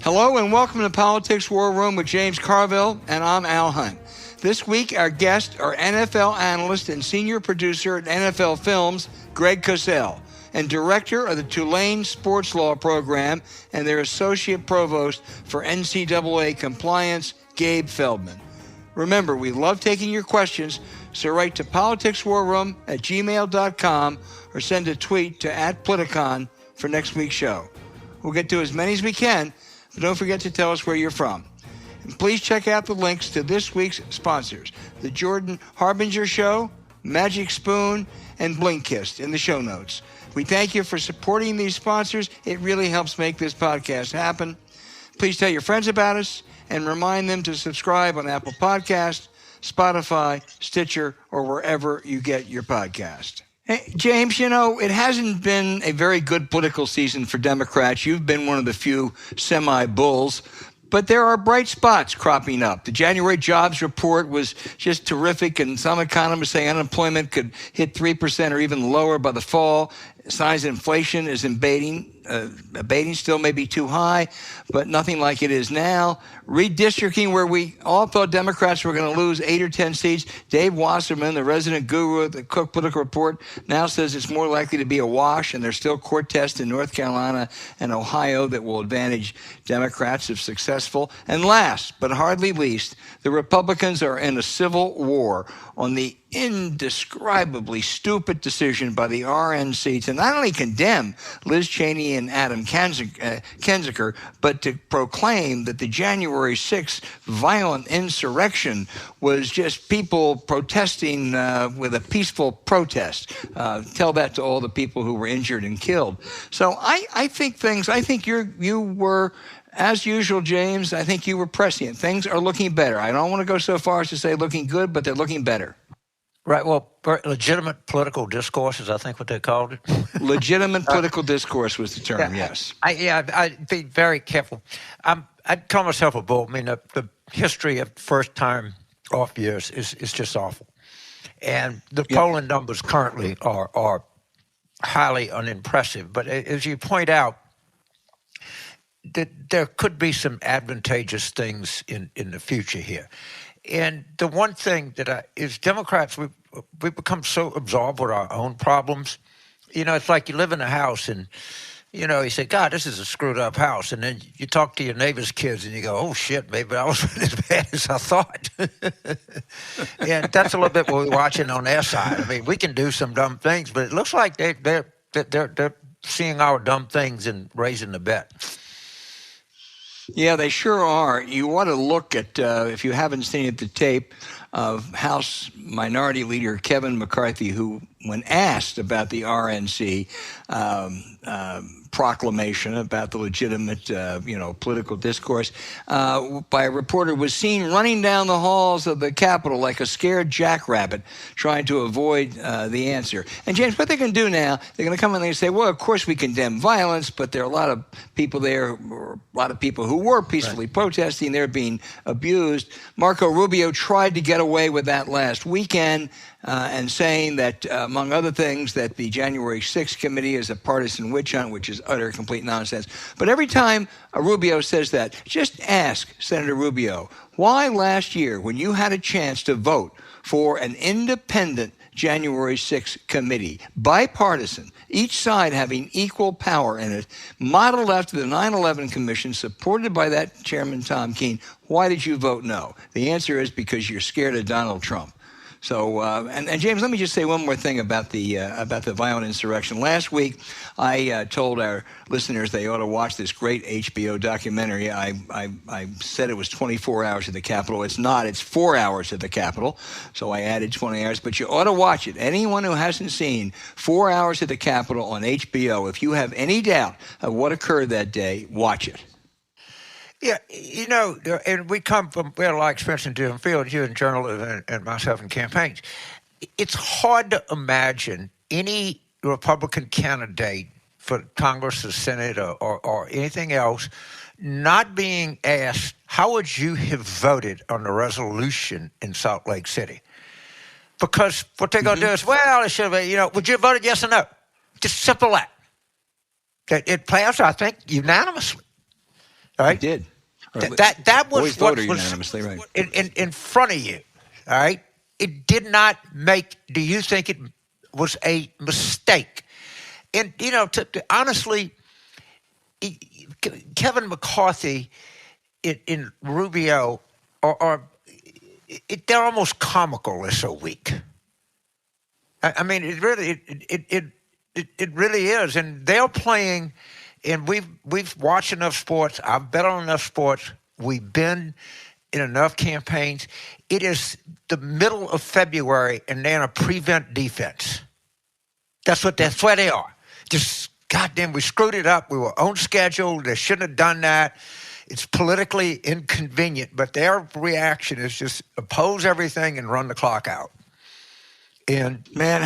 Hello and welcome to Politics War Room with James Carville, and I'm Al Hunt. This week, our guests are NFL analyst and senior producer at NFL Films, Greg Cosell, and director of the Tulane Sports Law Program and their associate provost for NCAA compliance, Gabe Feldman. Remember, we love taking your questions, so write to politicswarroom@gmail.com or send a tweet to @Politicon for next week's show. We'll get to as many as we can, but don't forget to tell us where you're from. And please check out the links to this week's sponsors, the Jordan Harbinger Show, Magic Spoon, and Blinkist in the show notes. We thank you for supporting these sponsors. It really helps make this podcast happen. Please tell your friends about us and remind them to subscribe on Apple Podcasts, Spotify, Stitcher, or wherever you get your podcast. Hey, James, you know, it hasn't been a very good political season for Democrats. You've been one of the few semi-bulls, but there are bright spots cropping up. The January jobs report was just terrific, and some economists say unemployment could hit 3% or even lower by the fall. Signs that inflation is abating, still may be too high, but nothing like it is now. Redistricting, where we all thought Democrats were going to lose 8 or 10 seats. Dave Wasserman, the resident guru at the Cook Political Report, now says it's more likely to be a wash, and there's still court tests in North Carolina and Ohio that will advantage Democrats if successful. And last, but hardly least, the Republicans are in a civil war on the indescribably stupid decision by the RNC to not only condemn Liz Cheney and Adam Kinzinger, but to proclaim that the January 6th violent insurrection was just people protesting with a peaceful protest. Tell that to all the people who were injured and killed. So I think you were, as usual, James, I think you were prescient. Things are looking better. I don't want to go so far as to say looking good, but they're looking better. Right. Well, legitimate political discourse is, I think, what they called it. Legitimate political discourse was the term, yes. I'd be very careful. I'd call myself a bull. I mean, the history of first-time off years is just awful. And the polling numbers currently are highly unimpressive. But as you point out, there could be some advantageous things in the future here. And the one thing that is Democrats, we've become so absorbed with our own problems. You know, it's like you live in a house and, you know, you say, God, this is a screwed up house. And then you talk to your neighbor's kids and you go, oh, shit, maybe I wasn't as bad as I thought. And that's a little bit what we're watching on their side. I mean, we can do some dumb things, but it looks like they're seeing our dumb things and raising the bet. Yeah, they sure are. You want to look at, if you haven't seen it, the tape of House Minority Leader Kevin McCarthy, who, when asked about the RNC proclamation about the legitimate, political discourse, by a reporter, was seen running down the halls of the Capitol like a scared jackrabbit, trying to avoid the answer. And James, what they're going to do now, they're going to come in and they say, well, of course we condemn violence, but there are a lot of people there, or a lot of people who were peacefully protesting, they're being abused. Marco Rubio tried to get away with that last weekend, and saying that, among other things, that the January 6th committee is a partisan witch hunt, which is utter, complete nonsense. But every time Rubio says that, just ask Senator Rubio, why last year, when you had a chance to vote for an independent January 6th committee, bipartisan, each side having equal power in it, modeled after the 9/11 Commission, supported by that Chairman Tom Keene, why did you vote no? The answer is because you're scared of Donald Trump. So, and James, let me just say one more thing about the violent insurrection. Last week, I told our listeners they ought to watch this great HBO documentary. I said it was 24 hours at the Capitol. It's not. It's 4 hours at the Capitol. So I added 20 hours. But you ought to watch it. Anyone who hasn't seen 4 hours at the Capitol on HBO, if you have any doubt of what occurred that day, watch it. Yeah, you know, and we had a lot of experience in doing field, you in journalism and myself in campaigns. It's hard to imagine any Republican candidate for Congress or Senate or anything else not being asked, how would you have voted on the resolution in Salt Lake City? Because what they're going to do is, well, it should have, would you have voted yes or no? Just simple that. It passed, I think, unanimously. right? It did. That was what voted was unanimously, right. in front of you, all right? It did not make, do you think it was a mistake? And, honestly, Kevin McCarthy in Rubio they're almost comical. They're so weak. I mean, it really is, and they're playing. And we've watched enough sports. I've bet on enough sports. We've been in enough campaigns. It is the middle of February, and they're in a prevent defense. That's where they are. Just goddamn, we screwed it up. We were on schedule. They shouldn't have done that. It's politically inconvenient, but their reaction is just oppose everything and run the clock out. And man,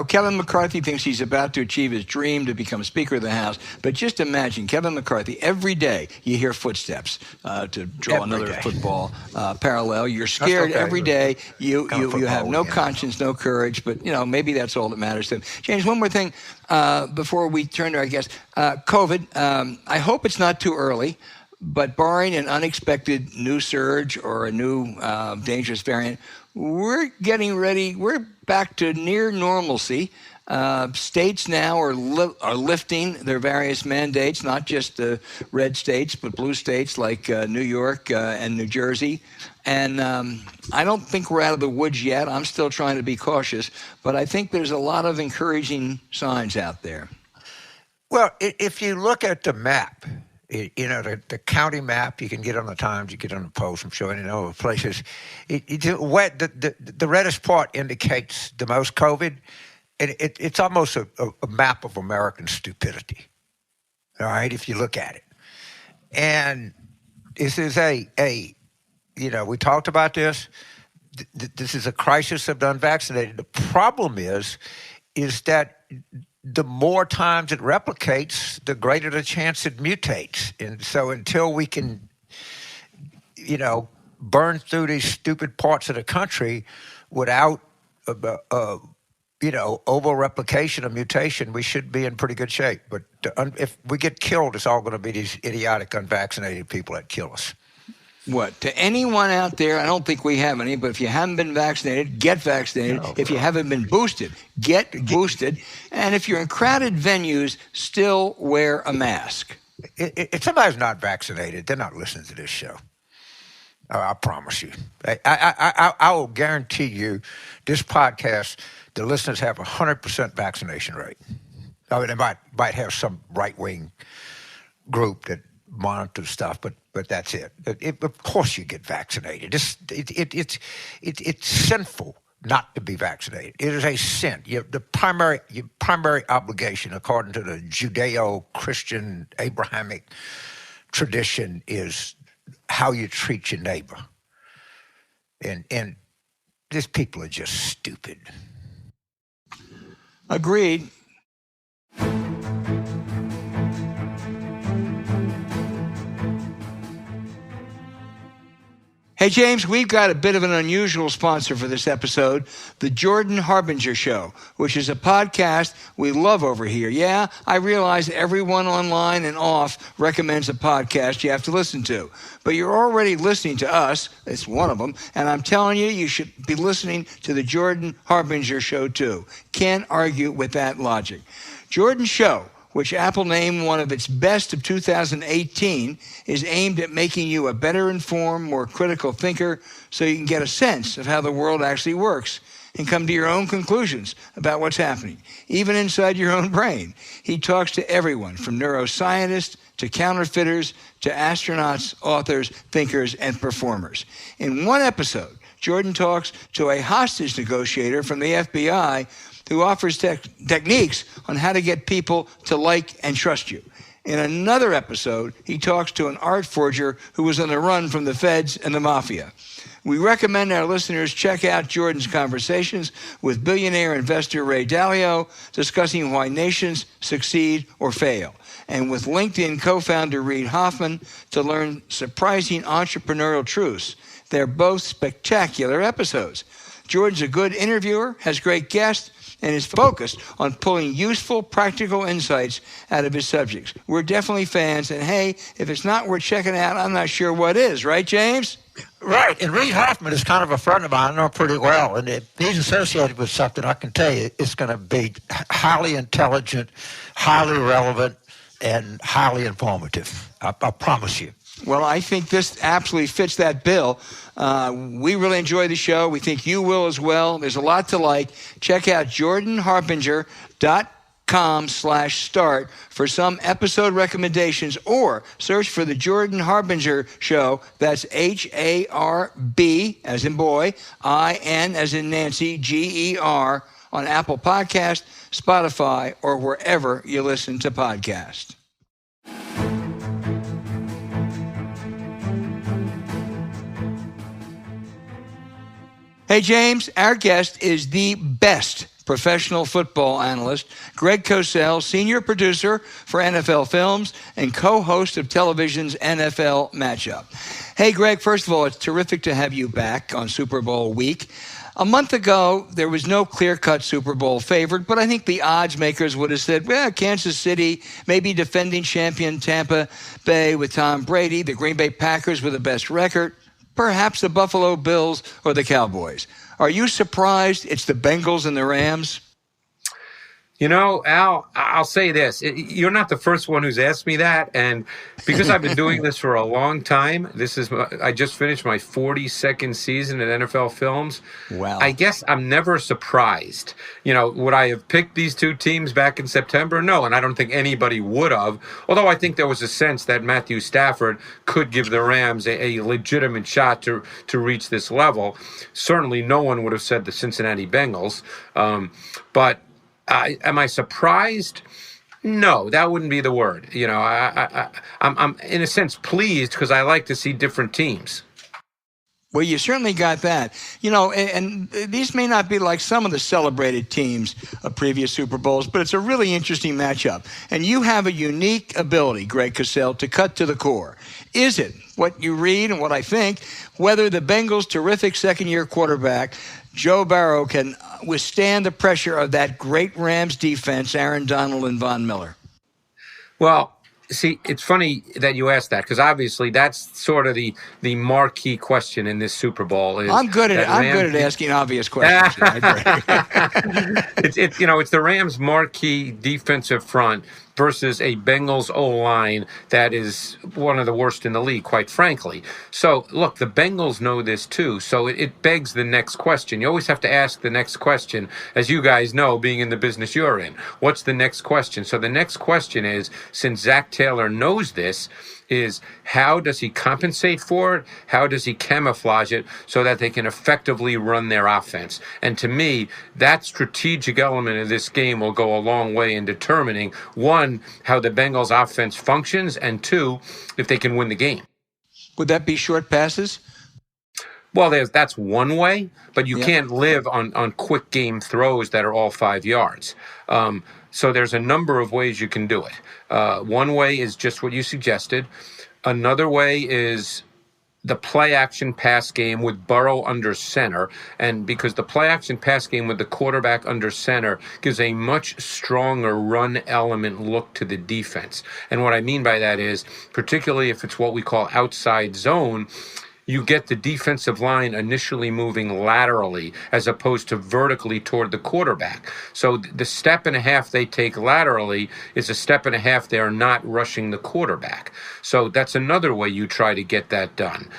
Kevin McCarthy thinks he's about to achieve his dream to become Speaker of the House. But just imagine Kevin McCarthy, every day you hear footsteps to draw another football parallel. You're scared every day. You have no conscience, no courage. But, maybe that's all that matters to him. James, one more thing before we turn to our guest. COVID, I hope it's not too early. But barring an unexpected new surge or a new dangerous variant, we're getting ready. We're back to near normalcy. States now are lifting their various mandates, not just the red states, but blue states like New York and New Jersey. And I don't think we're out of the woods yet. I'm still trying to be cautious. But I think there's a lot of encouraging signs out there. Well, if you look at the map, the county map, you can get on the Times, you get on the Post, I'm showing in all the places. The reddest part indicates the most COVID, and it's almost a map of American stupidity, all right, if you look at it. And this is we talked about this. This is a crisis of the unvaccinated. The problem is that the more times it replicates, the greater the chance it mutates. And so until we can, burn through these stupid parts of the country without, over-replication or mutation, we should be in pretty good shape. But if we get killed, it's all going to be these idiotic unvaccinated people that kill us. What? To anyone out there, I don't think we have any, but if you haven't been vaccinated, get vaccinated. If you haven't been boosted, get boosted. And if you're in crowded venues, still wear a mask. If somebody's not vaccinated, they're not listening to this show. I promise you. I will guarantee you this podcast, the listeners have 100% vaccination rate. I mean, they might have some right-wing group that monitor stuff, but that's it. Of course you get vaccinated. It's sinful not to be vaccinated. It is a sin. Your primary obligation, according to the Judeo-Christian Abrahamic tradition, is how you treat your neighbor. And these people are just stupid. Agreed. Hey, James, we've got a bit of an unusual sponsor for this episode, The Jordan Harbinger Show, which is a podcast we love over here. Yeah, I realize everyone online and off recommends a podcast you have to listen to. But you're already listening to us. It's one of them. And I'm telling you, you should be listening to The Jordan Harbinger Show, too. Can't argue with that logic. Jordan's show, which Apple named one of its best of 2018, is aimed at making you a better informed, more critical thinker so you can get a sense of how the world actually works and come to your own conclusions about what's happening, even inside your own brain. He talks to everyone from neuroscientists to counterfeiters to astronauts, authors, thinkers, and performers. In one episode, Jordan talks to a hostage negotiator from the FBI who offers techniques on how to get people to like and trust you. In another episode, he talks to an art forger who was on the run from the feds and the mafia. We recommend our listeners check out Jordan's conversations with billionaire investor Ray Dalio, discussing why nations succeed or fail, and with LinkedIn co-founder Reid Hoffman to learn surprising entrepreneurial truths. They're both spectacular episodes. Jordan's a good interviewer, has great guests, and is focused on pulling useful, practical insights out of his subjects. We're definitely fans, and hey, if it's not worth checking out, I'm not sure what is. Right, James? Right, and Reed Hoffman is kind of a friend of mine. I know pretty well, and if he's associated with something, I can tell you it's going to be highly intelligent, highly relevant, and highly informative. I promise you. Well, I think this absolutely fits that bill. We really enjoy the show. We think you will as well. There's a lot to like. Check out jordanharbinger.com/start for some episode recommendations, or search for the Jordan Harbinger Show. That's HARB as in boy, IN as in Nancy, GER on Apple Podcast, Spotify, or wherever you listen to podcasts. Hey, James, our guest is the best professional football analyst, Greg Cosell, senior producer for NFL Films and co-host of television's NFL Matchup. Hey, Greg, first of all, it's terrific to have you back on Super Bowl week. A month ago, there was no clear-cut Super Bowl favorite, but I think the odds makers would have said, well, Kansas City, maybe defending champion Tampa Bay with Tom Brady, the Green Bay Packers with the best record, perhaps the Buffalo Bills or the Cowboys. Are you surprised it's the Bengals and the Rams? You know, Al, I'll say this. You're not the first one who's asked me that. And because I've been doing this for a long time, I just finished my 42nd season at NFL Films. Wow. I guess I'm never surprised. You know, would I have picked these two teams back in September? No, and I don't think anybody would have. Although I think there was a sense that Matthew Stafford could give the Rams a legitimate shot to reach this level. Certainly no one would have said the Cincinnati Bengals. But am I surprised? No, that wouldn't be the word. You know, I'm in a sense pleased because I like to see different teams. Well, you certainly got that. You know, and these may not be like some of the celebrated teams of previous Super Bowls, but it's a really interesting matchup. And you have a unique ability, Greg Cosell, to cut to the core. Is it what you read and what I think, whether the Bengals' terrific second-year quarterback, Joe Burrow, can withstand the pressure of that great Rams defense, Aaron Donald and Von Miller? Well, see, it's funny that you asked that because obviously that's sort of the marquee question in this Super Bowl. I'm good at asking obvious questions. It's the Rams' marquee defensive front versus a Bengals O-line that is one of the worst in the league, quite frankly. So, look, the Bengals know this too, so it begs the next question. You always have to ask the next question, as you guys know, being in the business you're in. What's the next question? So the next question is, since Zach Taylor knows this, is how does he compensate for it? How does he camouflage it so that they can effectively run their offense? And to me, that strategic element of this game will go a long way in determining, one, how the Bengals offense functions, and two, if they can win the game. Would that be short passes? Well, that's one way, but you can't live on quick game throws that are all 5 yards. So there's a number of ways you can do it. One way is just what you suggested. Another way is the play-action pass game with Burrow under center. And because the play-action pass game with the quarterback under center gives a much stronger run element look to the defense. And what I mean by that is, particularly if it's what we call outside zone, you get the defensive line initially moving laterally as opposed to vertically toward the quarterback. So the step and a half they take laterally is a step and a half they are not rushing the quarterback. So that's another way you try to get that done.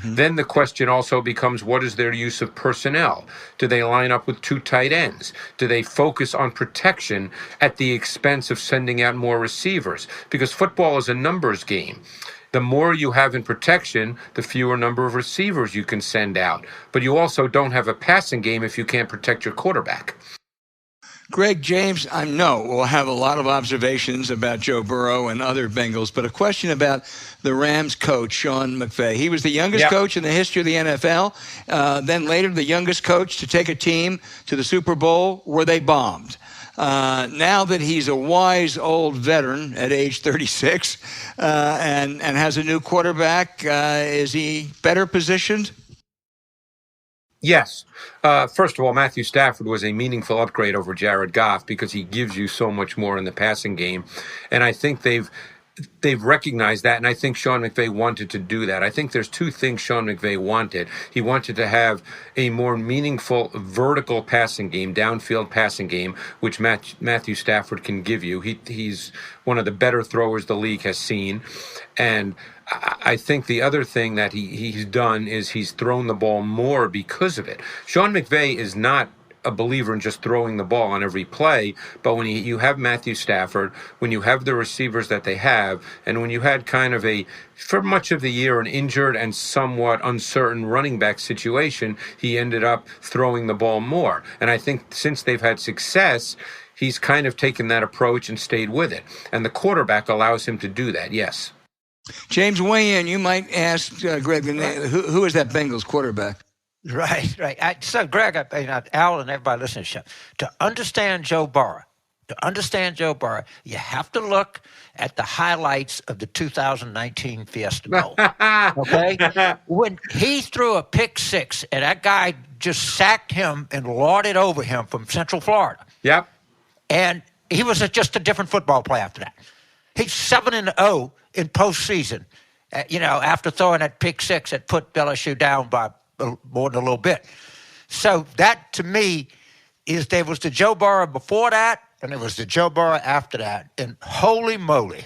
Then the question also becomes, what is their use of personnel? Do they line up with two tight ends? Do they focus on protection at the expense of sending out more receivers? Because football is a numbers game. The more you have in protection, the fewer number of receivers you can send out. But you also don't have a passing game if you can't protect your quarterback. Greg, James, I know will have a lot of observations about Joe Burrow and other Bengals, but a question about the Rams coach, Sean McVay. He was the youngest coach in the history of the NFL, then later the youngest coach to take a team to the Super Bowl where they bombed. Now that he's a wise old veteran at age 36 and has a new quarterback, is he better positioned? Yes. First of all, Matthew Stafford was a meaningful upgrade over Jared Goff because he gives you so much more in the passing game, and I think they've recognized that, and I think Sean McVay wanted to do that. I think there's two things Sean McVay wanted. He wanted to have a more meaningful vertical passing game, downfield passing game, which Matthew Stafford can give you. He's one of the better throwers the league has seen, and I think the other thing that he's done is he's thrown the ball more because of it. Sean McVay is not a believer in just throwing the ball on every play, but when you have Matthew Stafford, when you have the receivers that they have, and when you had kind of for much of the year, an injured and somewhat uncertain running back situation, he ended up throwing the ball more. And I think since they've had success, he's kind of taken that approach and stayed with it. And the quarterback allows him to do that, yes. James, weigh in. You might ask Greg, who is that Bengals quarterback? Right. So, Greg, Al and everybody listening to the show, to understand Joe Burrow, you have to look at the highlights of the 2019 Fiesta Bowl. Okay? When he threw a pick six and that guy just sacked him and lauded over him from Central Florida. Yep. And he was just a different football player after that. He's 7-0 in postseason, after throwing that pick six that put LSU down by more than a little bit. So that, to me, there was the Joe Burrow before that, and there was the Joe Burrow after that. And holy moly,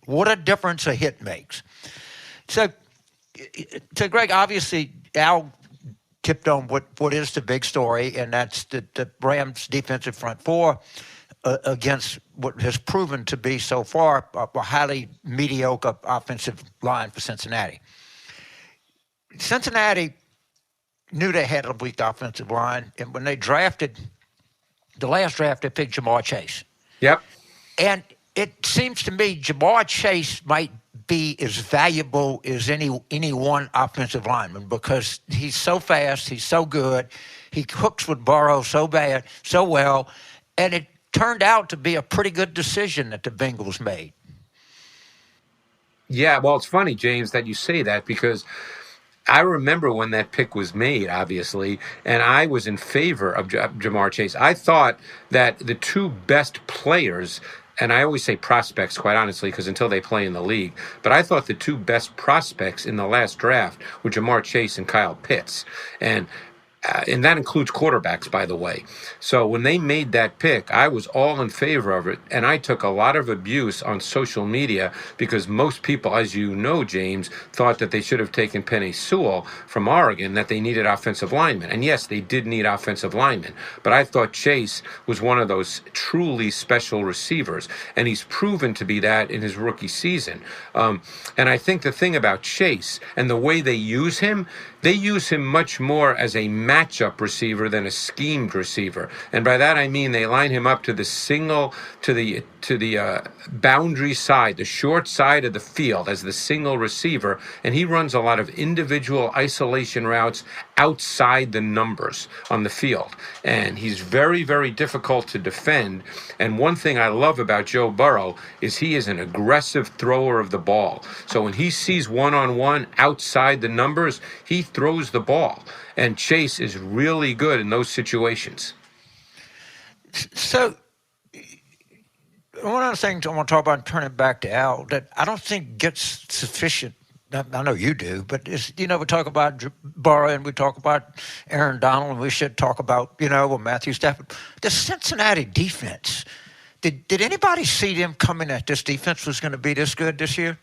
what a difference a hit makes. So Greg, obviously, Al tipped on what is the big story, and that's the Rams' defensive front four against what has proven to be so far a highly mediocre offensive line for Cincinnati. Cincinnati knew they had a weak offensive line, and when they drafted the last draft, they picked Jamar Chase. Yep. And it seems to me Jamar Chase might be as valuable as any one offensive lineman because he's so fast, he's so good, he hooks with Burrow so well, and it turned out to be a pretty good decision that the Bengals made. Yeah, well, it's funny, James, that you say that because I remember when that pick was made, obviously, and I was in favor of Jamar Chase. I thought that the two best players, and I always say prospects, quite honestly, because until they play in the league, but I thought the two best prospects in the last draft were Jamar Chase and Kyle Pitts. And that includes quarterbacks, by the way. So when they made that pick, I was all in favor of it. And I took a lot of abuse on social media because most people, as you know, James, thought that they should have taken Penei Sewell from Oregon, that they needed offensive linemen. And yes, they did need offensive linemen. But I thought Chase was one of those truly special receivers. And he's proven to be that in his rookie season. And I think the thing about Chase and the way they use him much more as a matchup receiver than a schemed receiver. And by that I mean they line him up to the boundary side, the short side of the field as the single receiver, and he runs a lot of individual isolation routes outside the numbers on the field. And he's very, very difficult to defend. And one thing I love about Joe Burrow is he is an aggressive thrower of the ball. So when he sees one-on-one outside the numbers, he throws the ball. And Chase is really good in those situations. So one of the things I want to talk about, and turn it back to Al, that I don't think gets sufficient. I know you do, but we talk about Burrow and we talk about Aaron Donald, and we should talk about, Matthew Stafford. The Cincinnati defense, did anybody see them coming that this defense was going to be this good this year?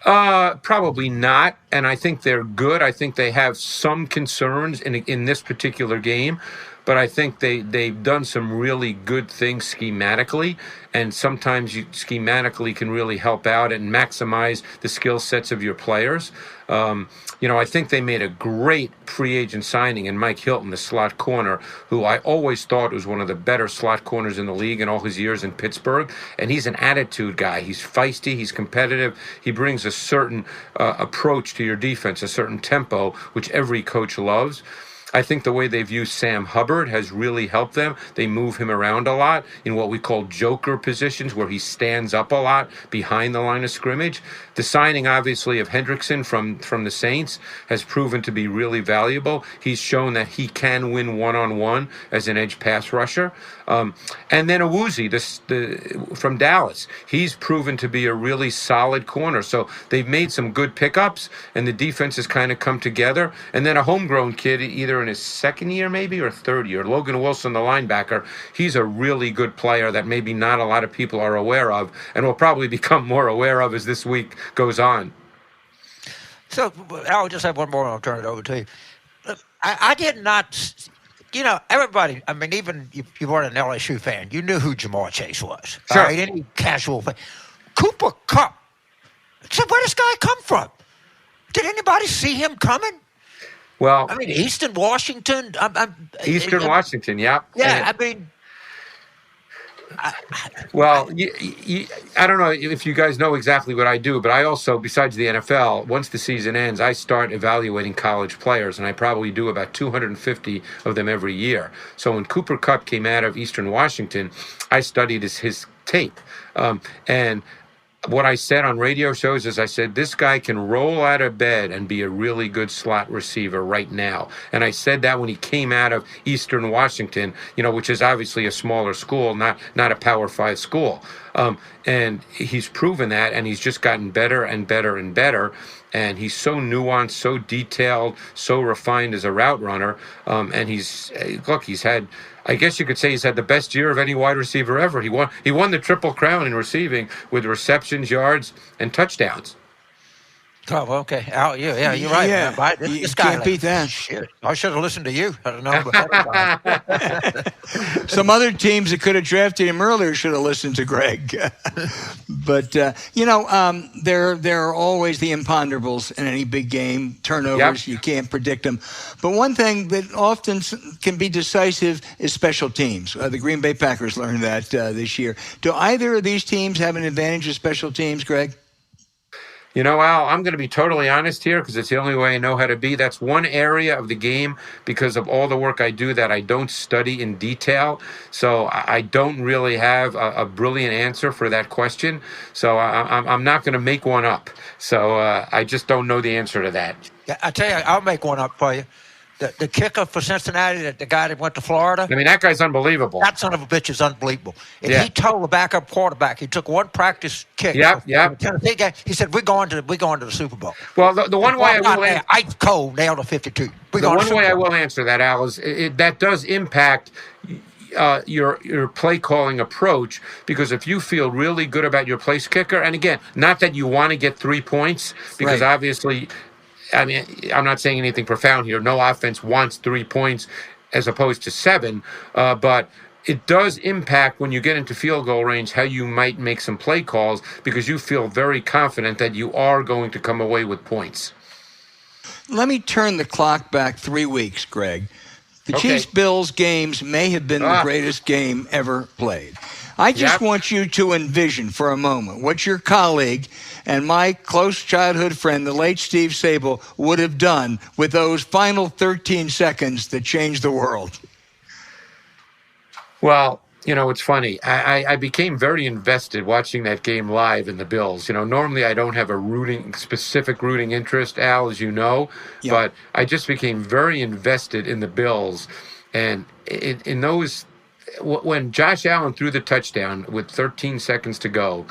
Probably not, and I think they're good. I think they have some concerns in this particular game, but I think they've done some really good things schematically, and sometimes you schematically can really help out and maximize the skill sets of your players. I think they made a great free agent signing in Mike Hilton, the slot corner, who I always thought was one of the better slot corners in the league in all his years in Pittsburgh. And he's an attitude guy. He's feisty. He's competitive. He brings a certain approach to your defense, a certain tempo, which every coach loves. I think the way they've used Sam Hubbard has really helped them. They move him around a lot in what we call joker positions, where he stands up a lot behind the line of scrimmage. The signing, obviously, of Hendrickson from the Saints has proven to be really valuable. He's shown that he can win one-on-one as an edge pass rusher. And then Awuzie from Dallas, he's proven to be a really solid corner. So they've made some good pickups, and the defense has kind of come together. And then a homegrown kid, either in his second year maybe or third year, Logan Wilson, the linebacker, he's a really good player that maybe not a lot of people are aware of, and will probably become more aware of as this week goes on. So I'll just have one more and I'll turn it over to you. I did not, everybody, I mean, even if you weren't an LSU fan, you knew who Jamar Chase was. Sure. All right, any casual fan. Cooper Kupp. So where does this guy come from? Did anybody see him coming? Well, I mean, Eastern Washington. Washington, yeah. Yeah, I mean. Well, I don't know if you guys know exactly what I do, but I also, besides the NFL, once the season ends, I start evaluating college players, and I probably do about 250 of them every year. So when Cooper Kupp came out of Eastern Washington, I studied his tape. And what I said on radio shows is I said, this guy can roll out of bed and be a really good slot receiver right now. And I said that when he came out of Eastern Washington, which is obviously a smaller school, not a Power 5 school. And he's proven that, and he's just gotten better and better and better. And he's so nuanced, so detailed, so refined as a route runner. And he's had, I guess you could say, he's had the best year of any wide receiver ever. He won the Triple Crown in receiving with receptions, yards, and touchdowns. Oh, okay. Oh, yeah, you're right. Yeah, Man. This guy can't beat that. Shit, I should have listened to you. I don't know. But Some other teams that could have drafted him earlier should have listened to Greg. But, there are always the imponderables in any big game, turnovers. Yep. You can't predict them. But one thing that often can be decisive is special teams. The Green Bay Packers learned that this year. Do either of these teams have an advantage of special teams, Greg? Al, I'm going to be totally honest here because it's the only way I know how to be. That's one area of the game, because of all the work I do, that I don't study in detail. So I don't really have a brilliant answer for that question. So I'm not going to make one up. So I just don't know the answer to that. Yeah, I tell you, I'll make one up for you. The kicker for Cincinnati, the guy that went to Florida. I mean, that guy's unbelievable. That son of a bitch is unbelievable. And he told the backup quarterback, he took one practice kick. Yep. Tennessee game. He said, "We're going to the Super Bowl." Well, the one way I will Ice cold nailed a 52. The one way I will answer that, Al, is that does impact your play calling approach, because if you feel really good about your place kicker, and again, not that you want to get 3 points, because obviously, I mean, I'm not saying anything profound here. No offense wants 3 points as opposed to 7, but it does impact when you get into field goal range how you might make some play calls, because you feel very confident that you are going to come away with points. Let me turn the clock back 3 weeks, Greg. The Chiefs-Bills games may have been the greatest game ever played. I just want you to envision for a moment what your colleague and my close childhood friend, the late Steve Sable, would have done with those final 13 seconds that changed the world. Well, it's funny. I became very invested watching that game live in the Bills. Normally I don't have a specific rooting interest, Al, as you know, but I just became very invested in the Bills. And in those, when Josh Allen threw the touchdown with 13 seconds to go,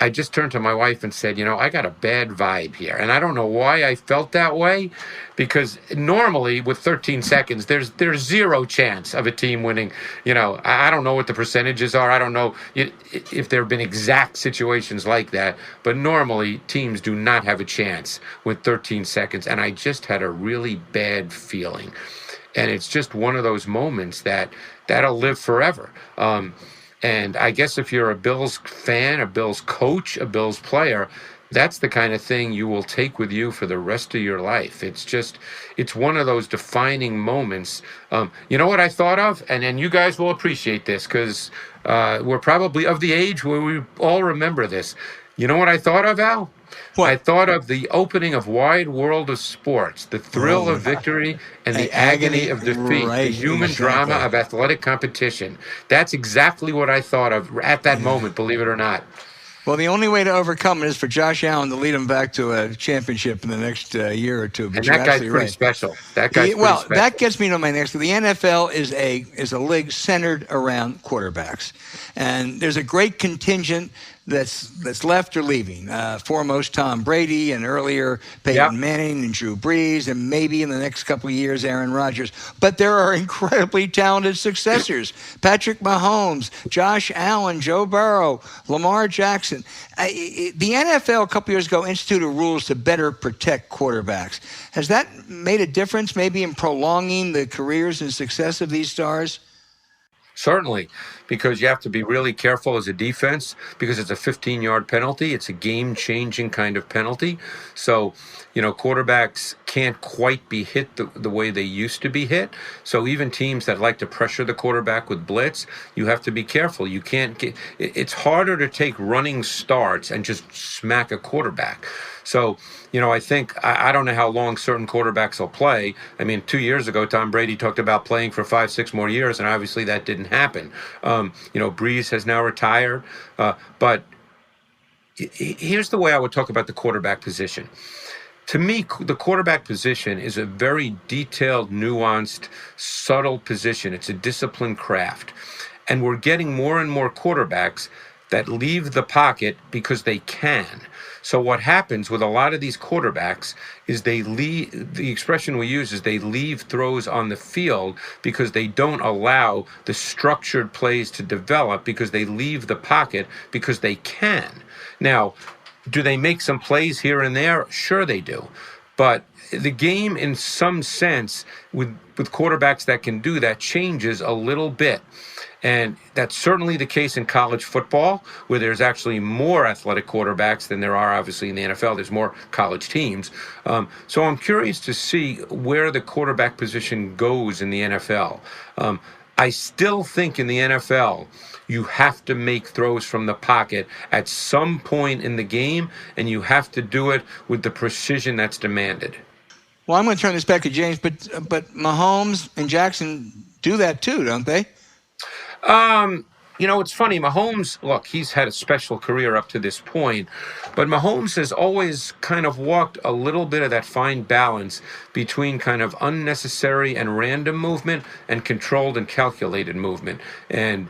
I just turned to my wife and said, I got a bad vibe here. And I don't know why I felt that way, because normally with 13 seconds, there's zero chance of a team winning. I don't know what the percentages are. I don't know if there have been exact situations like that. But normally teams do not have a chance with 13 seconds. And I just had a really bad feeling. And it's just one of those moments that'll live forever. And I guess if you're a Bills fan, a Bills coach, a Bills player, that's the kind of thing you will take with you for the rest of your life. It's one of those defining moments. You know what I thought of? And you guys will appreciate this, because we're probably of the age where we all remember this. You know what I thought of, Al? What? I thought of the opening of Wide World of Sports, the thrill of victory and the agony of defeat, right, the human exactly. drama of athletic competition. That's exactly what I thought of at that moment, believe it or not. Well, the only way to overcome it is for Josh Allen to lead them back to a championship in the next year or two. But And you're that guy's absolutely pretty right. special. That guy's pretty Well, special. that gets me to my next. The NFL is a league centered around quarterbacks, and there's a great contingent that's left or leaving. Foremost, Tom Brady, and earlier Peyton Manning and Drew Brees, and maybe in the next couple of years Aaron Rodgers. But there are incredibly talented successors: Patrick Mahomes, Josh Allen, Joe Burrow, Lamar Jackson. The NFL a couple years ago instituted rules to better protect quarterbacks. Has that made a difference, maybe in prolonging the careers and success of these stars? Certainly, because you have to be really careful as a defense because it's a 15-yard penalty. It's a game-changing kind of penalty. So, quarterbacks can't quite be hit the way they used to be hit. So even teams that like to pressure the quarterback with blitz, you have to be careful. You can't get. It's harder to take running starts and just smack a quarterback. So, I think, I don't know how long certain quarterbacks will play. I mean, 2 years ago, Tom Brady talked about playing for 5-6 more years, and obviously that didn't happen. Brees has now retired. But here's the way I would talk about the quarterback position. To me, the quarterback position is a very detailed, nuanced, subtle position. It's a disciplined craft. And we're getting more and more quarterbacks that leave the pocket because they can. So what happens with a lot of these quarterbacks is they leave, the expression we use is they leave throws on the field because they don't allow the structured plays to develop because they leave the pocket because they can. Now, do they make some plays here and there? Sure they do. But the game, in some sense, with quarterbacks that can do that, changes a little bit. And that's certainly the case in college football, where there's actually more athletic quarterbacks than there are, obviously, in the NFL. There's more college teams. So I'm curious to see where the quarterback position goes in the NFL. I still think in the NFL, you have to make throws from the pocket at some point in the game, and you have to do it with the precision that's demanded. Well, I'm going to turn this back to James, but Mahomes and Jackson do that too, don't they? It's funny. Mahomes, look, he's had a special career up to this point, but Mahomes has always kind of walked a little bit of that fine balance between kind of unnecessary and random movement and controlled and calculated movement. And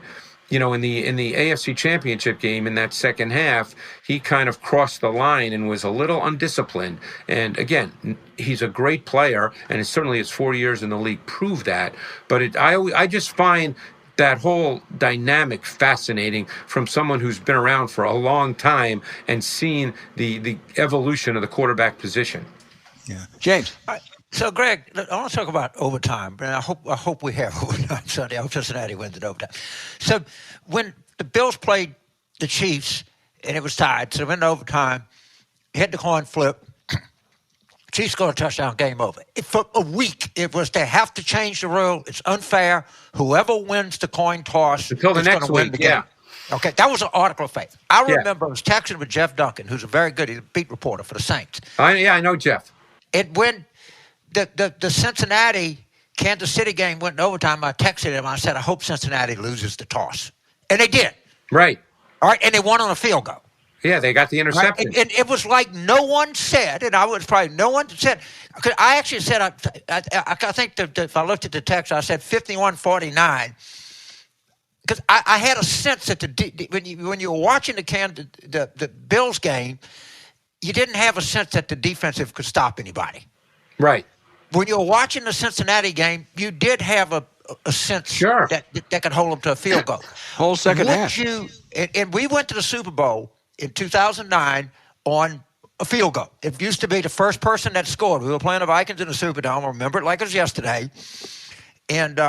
in the AFC Championship game in that second half, he kind of crossed the line and was a little undisciplined. And again, he's a great player, and certainly his 4 years in the league proved that. But I just find that whole dynamic fascinating from someone who's been around for a long time and seen the evolution of the quarterback position. Yeah, James. So, Greg, I want to talk about overtime, and I hope we have overtime Sunday. I hope Cincinnati wins in overtime. So, when the Bills played the Chiefs and it was tied, so they went to overtime, hit the coin flip. Chiefs scored a touchdown, game over. For a week, it was they have to change the rule. It's unfair. Whoever wins the coin toss until the is next going to win the game. Okay, that was an article of faith. I remember I was texting with Jeff Duncan, who's he's a beat reporter for the Saints. I know Jeff. And when the Cincinnati Kansas City game went in overtime, I texted him. I said, I hope Cincinnati loses the toss. And they did. Right. All right, and they won on a field goal. Yeah, they got the interception. Right? And it was like no one said, and I was probably no one said. I actually said, I think that if I looked at the text, I said 51-49. Because I had a sense that when you were watching the Bills game, you didn't have a sense that the defensive could stop anybody. Right. When you were watching the Cincinnati game, you did have a sense that could hold them to a field goal. Whole second half. And we went to the Super Bowl in 2009 on a field goal. It used to be the first person that scored. We were playing the Vikings in the Superdome. I remember it like it was yesterday. And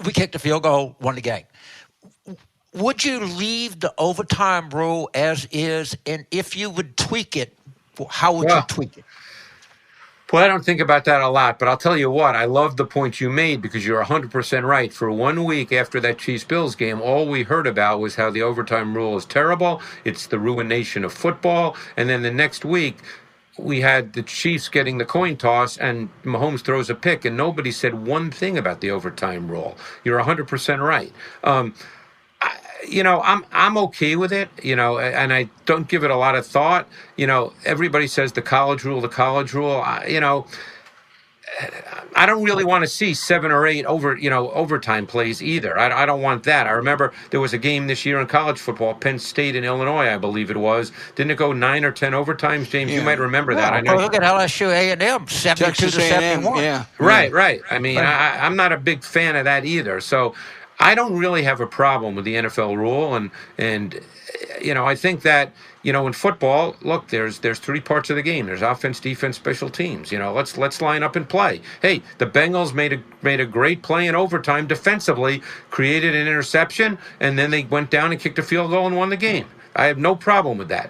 we kicked the field goal, won the game. Would you leave the overtime rule as is? And if you would tweak it, how would you tweak it? Well, I don't think about that a lot, but I'll tell you what, I love the point you made because you're 100% right. For 1 week after that Chiefs-Bills game, all we heard about was how the overtime rule is terrible. It's the ruination of football. And then the next week, we had the Chiefs getting the coin toss and Mahomes throws a pick, and nobody said one thing about the overtime rule. You're 100% right. I'm okay with it, and I don't give it a lot of thought. Everybody says the college rule. I don't really want to see 7 or 8 overtime plays either. I don't want that. I remember there was a game this year in college football, Penn State and Illinois, I believe it was. Didn't it go 9 or 10 overtimes, James? You might remember that. I know. Look at LSU A&M, 72 to 71. Yeah. Right. I mean, I'm not a big fan of that either. So I don't really have a problem with the NFL rule, and I think that in football, look, there's 3 parts of the game. There's offense, defense, special teams. Let's line up and play. Hey, the Bengals made a great play in overtime defensively, created an interception, and then they went down and kicked a field goal and won the game. I have no problem with that.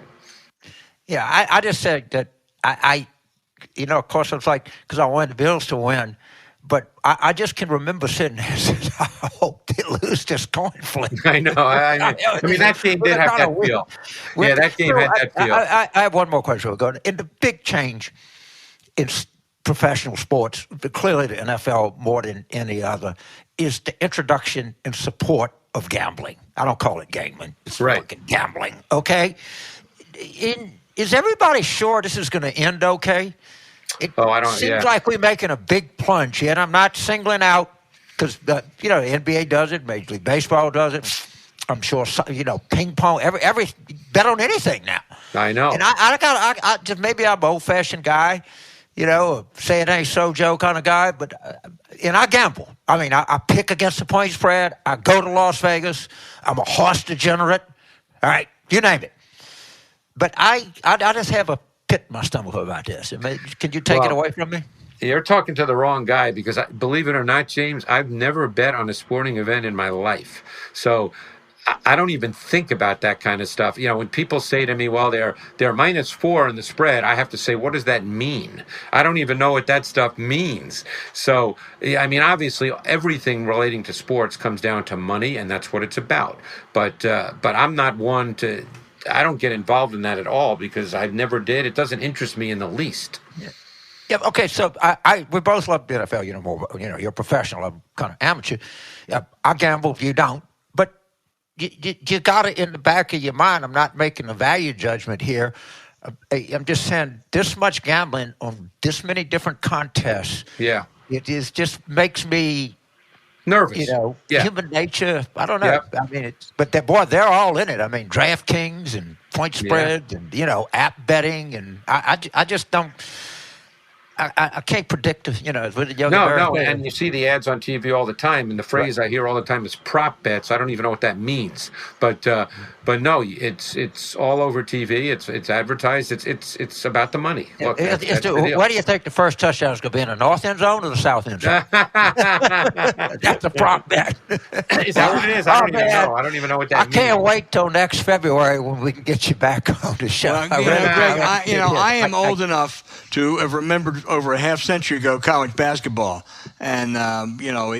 Yeah, I just said that of course, it's like because I wanted the Bills to win. But I just can remember sitting there and saying, I hope they lose this coin flip. I know. I mean, that game did have that feel. Yeah, that game had that feel. I have one more question. In the big change in professional sports, clearly the NFL more than any other, is the introduction and support of gambling. I don't call it gaming. It's fucking gambling, okay? Is everybody sure this is going to end okay? It seems like we're making a big plunge here, and I'm not singling out because the NBA does it, Major League Baseball does it. I'm sure ping pong, every bet on anything now. I know, and I just maybe I'm an old-fashioned guy, say it ain't so Joe kind of guy, but and I gamble. I mean, I pick against the point spread. I go to Las Vegas. I'm a horse degenerate. All right, you name it. But I just have a pit in my stomach about this. Can you take it away from me? You're talking to the wrong guy because, believe it or not, James, I've never bet on a sporting event in my life. So I don't even think about that kind of stuff. When people say to me, well, they're -4 in the spread, I have to say, what does that mean? I don't even know what that stuff means. So, I mean, obviously, everything relating to sports comes down to money, and that's what it's about. But I'm not one to... I don't get involved in that at all because I never did. It doesn't interest me in the least. Yeah. Okay. So we both love the NFL. You're a professional. I'm kind of amateur. I gamble. You don't. But you got it in the back of your mind. I'm not making a value judgment here. I'm just saying this much gambling on this many different contests. Yeah. It just makes me nervous. Human nature. I don't know. Yep. I mean, they're all in it. I mean, DraftKings and point spread and app betting, and I just don't. I can't predict, No, and you see the ads on TV all the time, and the phrase I hear all the time is prop bets. I don't even know what that means, but no, it's all over TV. It's advertised. It's about the money. Look, that's where do you think the first touchdown is going to be, in the north end zone or the south end zone? That's a prop bet. Is that what it is? I don't even know. I don't even know what that means. I can't wait till next February when we can get you back on the show. Well, Greg, I am old enough to have remembered over a half century ago college basketball, and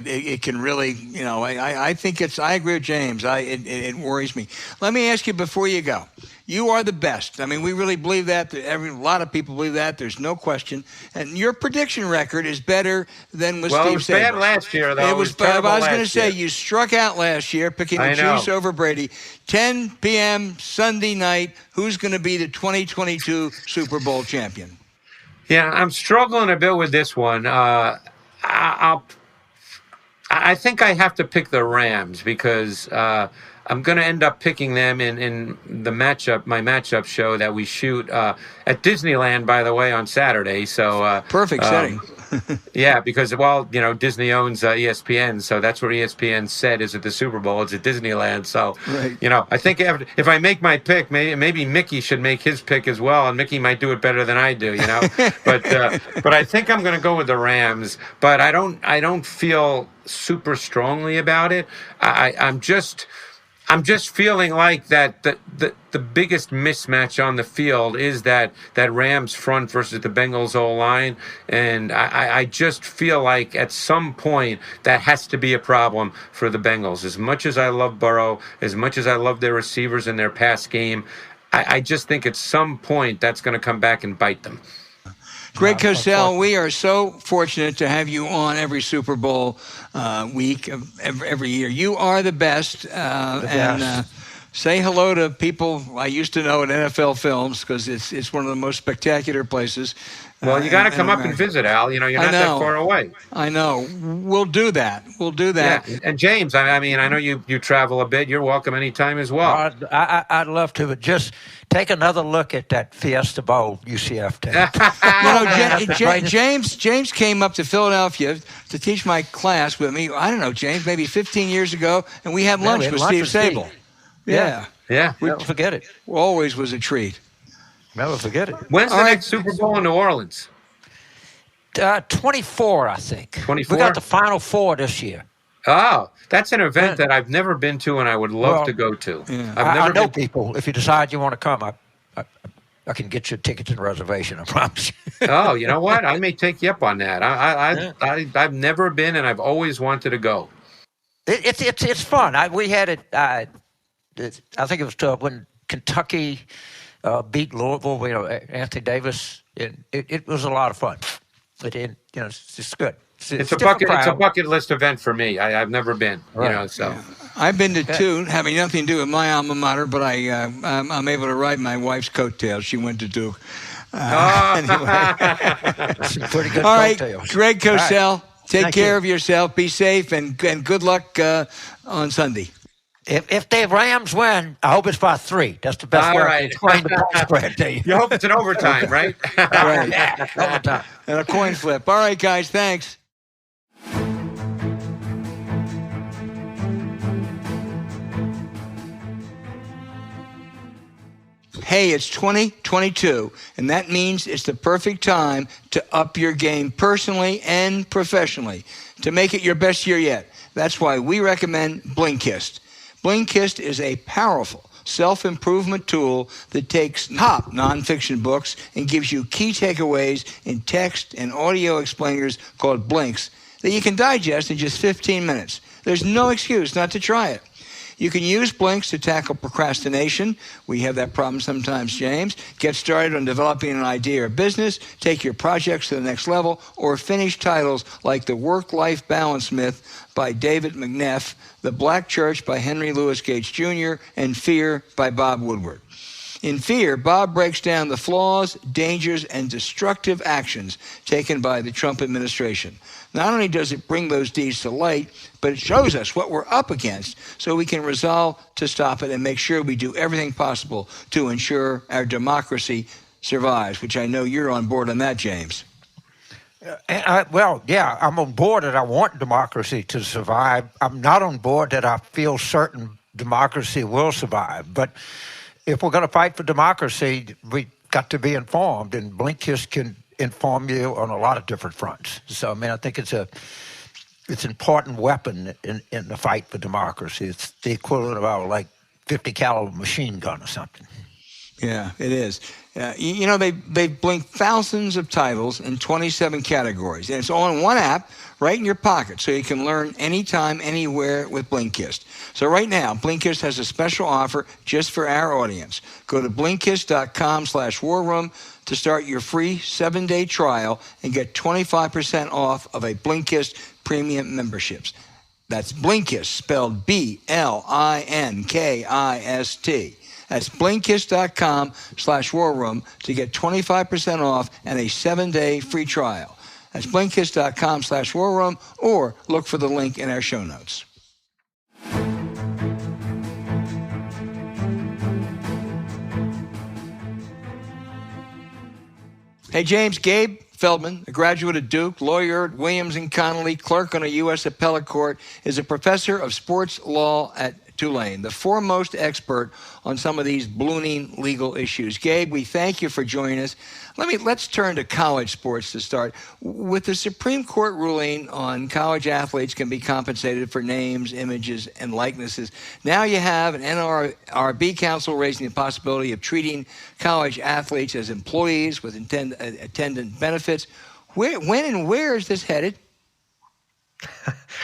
it can really, I think I agree with James. It worries me. Let me ask you before you go. You are the best. I mean, we really believe that. A lot of people believe that. There's no question. And your prediction record is better than with Steve It was bad last year, though. It was terrible. I was going to say, you struck out last year picking the Chiefs over Brady. 10 p.m. Sunday night, who's going to be the 2022 Super Bowl champion? Yeah, I'm struggling a bit with this one. I think I have to pick the Rams because I'm going to end up picking them in my matchup show that we shoot at Disneyland, by the way, on Saturday. So perfect setting. Yeah, because Disney owns ESPN, so that's where ESPN said is at the Super Bowl. It's at Disneyland. So I think if I make my pick, maybe Mickey should make his pick as well, and Mickey might do it better than I do. But I think I'm going to go with the Rams. But I don't feel super strongly about it. I'm just feeling like that the biggest mismatch on the field is that Rams front versus the Bengals O-line. And I just feel like at some point that has to be a problem for the Bengals. As much as I love Burrow, as much as I love their receivers and their pass game, I just think at some point that's going to come back and bite them. Greg Cosell, we are so fortunate to have you on every Super Bowl week of every year. You are the best. And say hello to people I used to know at NFL Films, because it's one of the most spectacular places. Well, you got to come up and visit, Al. You're not that far away. I know. We'll do that. Yeah. And James, I mean, I know you travel a bit. You're welcome anytime as well. I'd love to, but just take another look at that Fiesta Bowl UCF tape. James came up to Philadelphia to teach my class with me. I don't know, James, maybe 15 years ago, and we had lunch with Steve Sable. Yeah. Never forget it. Always was a treat. Never forget it. When's the next Super Bowl in New Orleans? 24, I think. 24? We got the Final Four this year. Oh, that's an event that I've never been to and I would love to go to. Yeah. I know people. If you decide you want to come, I can get you tickets and reservation, I promise you. Oh, you know what? I may take you up on that. I've never been and I've always wanted to go. It's fun. We had it, I think it was when Kentucky beat Louisville, Anthony Davis. It was a lot of fun. It's good. It's a bucket list event for me. I've never been, right. Yeah. I've been to two, having nothing to do with my alma mater, but I'm able to ride my wife's coattails. She went to Duke. Anyway. Pretty good. All right, coattails. Greg Cosell, take care you. of yourself. Be safe, and good luck on Sunday. If the Rams win, I hope it's by 3. That's the best way to explain the point spread to you. You hope it's an overtime, right? Right. Yeah, overtime. And a coin flip. All right, guys, thanks. Hey, it's 2022, and that means it's the perfect time to up your game personally and professionally to make it your best year yet. That's why we recommend Blinkist. Blinkist is a powerful self-improvement tool that takes top nonfiction books and gives you key takeaways in text and audio explainers called Blinks that you can digest in just 15 minutes. There's no excuse not to try it. You can use Blinks to tackle procrastination. We have that problem sometimes, James. Get started on developing an idea or business, take your projects to the next level, or finish titles like The Work-Life Balance Myth by David McNeff, The Black Church by Henry Louis Gates Jr., and Fear by Bob Woodward. In Fear, Bob breaks down the flaws, dangers, and destructive actions taken by the Trump administration. Not only does it bring those deeds to light, but it shows us what we're up against so we can resolve to stop it and make sure we do everything possible to ensure our democracy survives, which I know you're on board on that, James. I'm on board that I want democracy to survive. I'm not on board that I feel certain democracy will survive. But if we're going to fight for democracy, we got to be informed, and Blinkist can inform you on a lot of different fronts. So, I think it's an important weapon in the fight for democracy. It's the equivalent of our 50 caliber machine gun or something. Yeah, it is. They've blinked thousands of titles in 27 categories, and it's all in one app right in your pocket, so you can learn anytime, anywhere with Blinkist. So right now, Blinkist has a special offer just for our audience. Go to Blinkist.com/warroom to start your free 7-day trial and get 25% off of a Blinkist premium memberships. That's Blinkist, spelled Blinkist. That's Blinkist.com/warroom to get 25% off and a 7-day free trial. That's Blinkist.com/warroom, or look for the link in our show notes. Hey, James, Gabe Feldman, a graduate of Duke, lawyer at Williams & Connolly, clerk on a U.S. appellate court, is a professor of sports law at Tulane, the foremost expert on some of these ballooning legal issues. Gabe, we thank you for joining us. Let's turn to college sports to start. With the Supreme Court ruling on college athletes can be compensated for names, images, and likenesses, now you have an NLRB council raising the possibility of treating college athletes as employees with attendant benefits. When and where is this headed?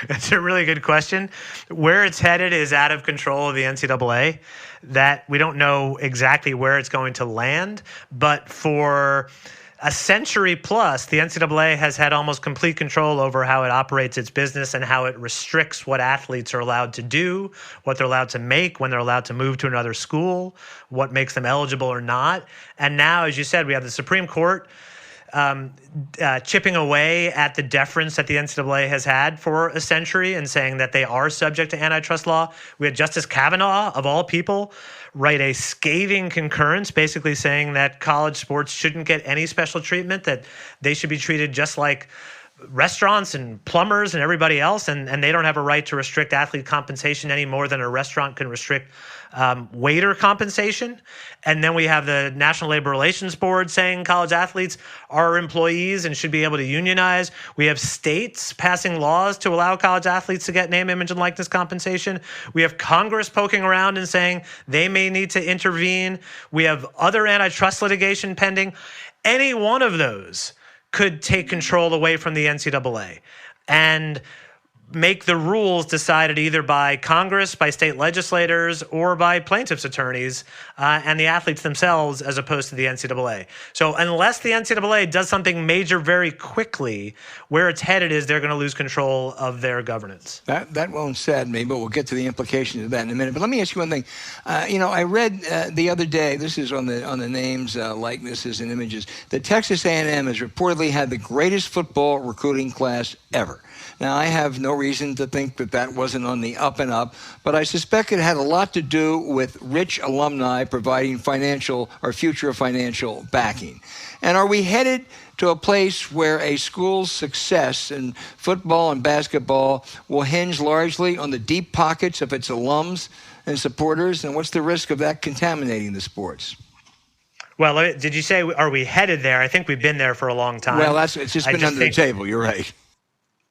That's a really good question. Where it's headed is out of control of the NCAA. That we don't know exactly where it's going to land, but for a century plus, the NCAA has had almost complete control over how it operates its business and how it restricts what athletes are allowed to do, what they're allowed to make, when they're allowed to move to another school, what makes them eligible or not. And now, as you said, we have the Supreme Court chipping away at the deference that the NCAA has had for a century and saying that they are subject to antitrust law. We had Justice Kavanaugh, of all people, write a scathing concurrence basically saying that college sports shouldn't get any special treatment, that they should be treated just like restaurants and plumbers and everybody else, and they don't have a right to restrict athlete compensation any more than a restaurant can restrict waiter compensation. And then we have the National Labor Relations Board saying college athletes are employees and should be able to unionize. We have states passing laws to allow college athletes to get name, image, and likeness compensation. We have Congress poking around and saying they may need to intervene. We have other antitrust litigation pending. Any one of those could take control away from the NCAA and make the rules decided either by Congress, by state legislators, or by plaintiffs' attorneys and the athletes themselves, as opposed to the NCAA. So unless the NCAA does something major very quickly, where it's headed is they're going to lose control of their governance. That won't sadden me, but we'll get to the implications of that in a minute. But let me ask you one thing. I read the other day, this is on the names, likenesses, and images, that Texas A&M has reportedly had the greatest football recruiting class ever. Now, I have no reason to think that wasn't on the up and up, but I suspect it had a lot to do with rich alumni providing financial or future financial backing. And are we headed to a place where a school's success in football and basketball will hinge largely on the deep pockets of its alums and supporters? And what's the risk of that contaminating the sports? Well, did you say, are we headed there? I think we've been there for a long time. Well, it's just been under the table. You're right.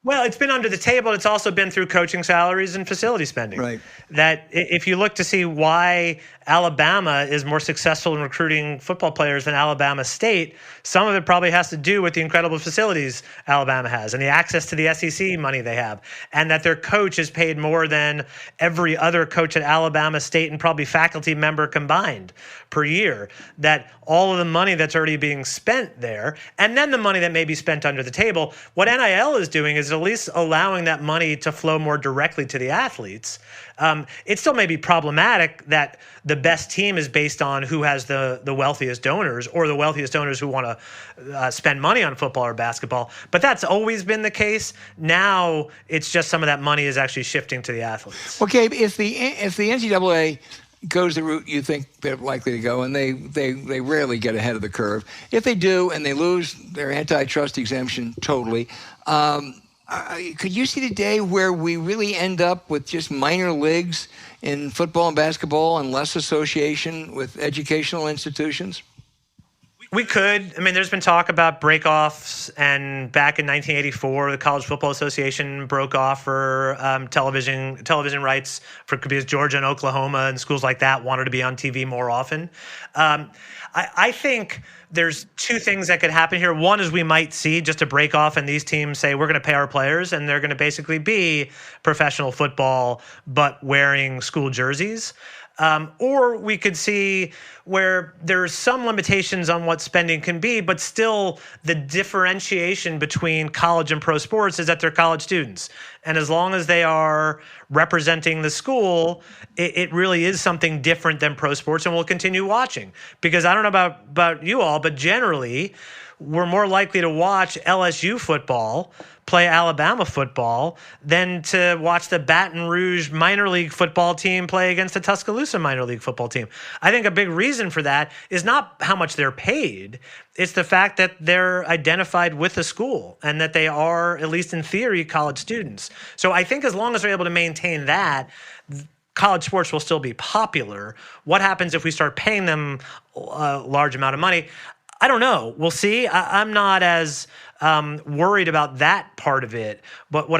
Well, it's been under the table. It's also been through coaching salaries and facility spending. Right. That if you look to see why Alabama is more successful in recruiting football players than Alabama State, some of it probably has to do with the incredible facilities Alabama has and the access to the SEC money they have, and that their coach is paid more than every other coach at Alabama State and probably faculty member combined per year. That all of the money that's already being spent there, and then the money that may be spent under the table, what NIL is doing is at least allowing that money to flow more directly to the athletes. It still may be problematic that the best team is based on who has the wealthiest donors, or the wealthiest donors who want to spend money on football or basketball. But that's always been the case. Now it's just some of that money is actually shifting to the athletes. Well, Gabe, if the NCAA goes the route you think they're likely to go, and they rarely get ahead of the curve. If they do and they lose their antitrust exemption totally, could you see the day where we really end up with just minor leagues in football and basketball and less association with educational institutions? We could. I mean, there's been talk about break-offs, and back in 1984, the College Football Association broke off for television rights because Georgia and Oklahoma and schools like that wanted to be on TV more often. I think there's two things that could happen here. One is we might see just a break off and these teams say, we're going to pay our players, and they're going to basically be professional football, but wearing school jerseys. Or we could see where there's some limitations on what spending can be, but still the differentiation between college and pro sports is that they're college students. And as long as they are representing the school, it really is something different than pro sports, and we'll continue watching. Because I don't know about you all, but generally we're more likely to watch LSU football play Alabama football than to watch the Baton Rouge minor league football team play against the Tuscaloosa minor league football team. I think a big reason for that is not how much they're paid. It's the fact that they're identified with the school and that they are, at least in theory, college students. So I think as long as they're able to maintain that, college sports will still be popular. What happens if we start paying them a large amount of money? I don't know. We'll see. I'm not as worried about that part of it. But what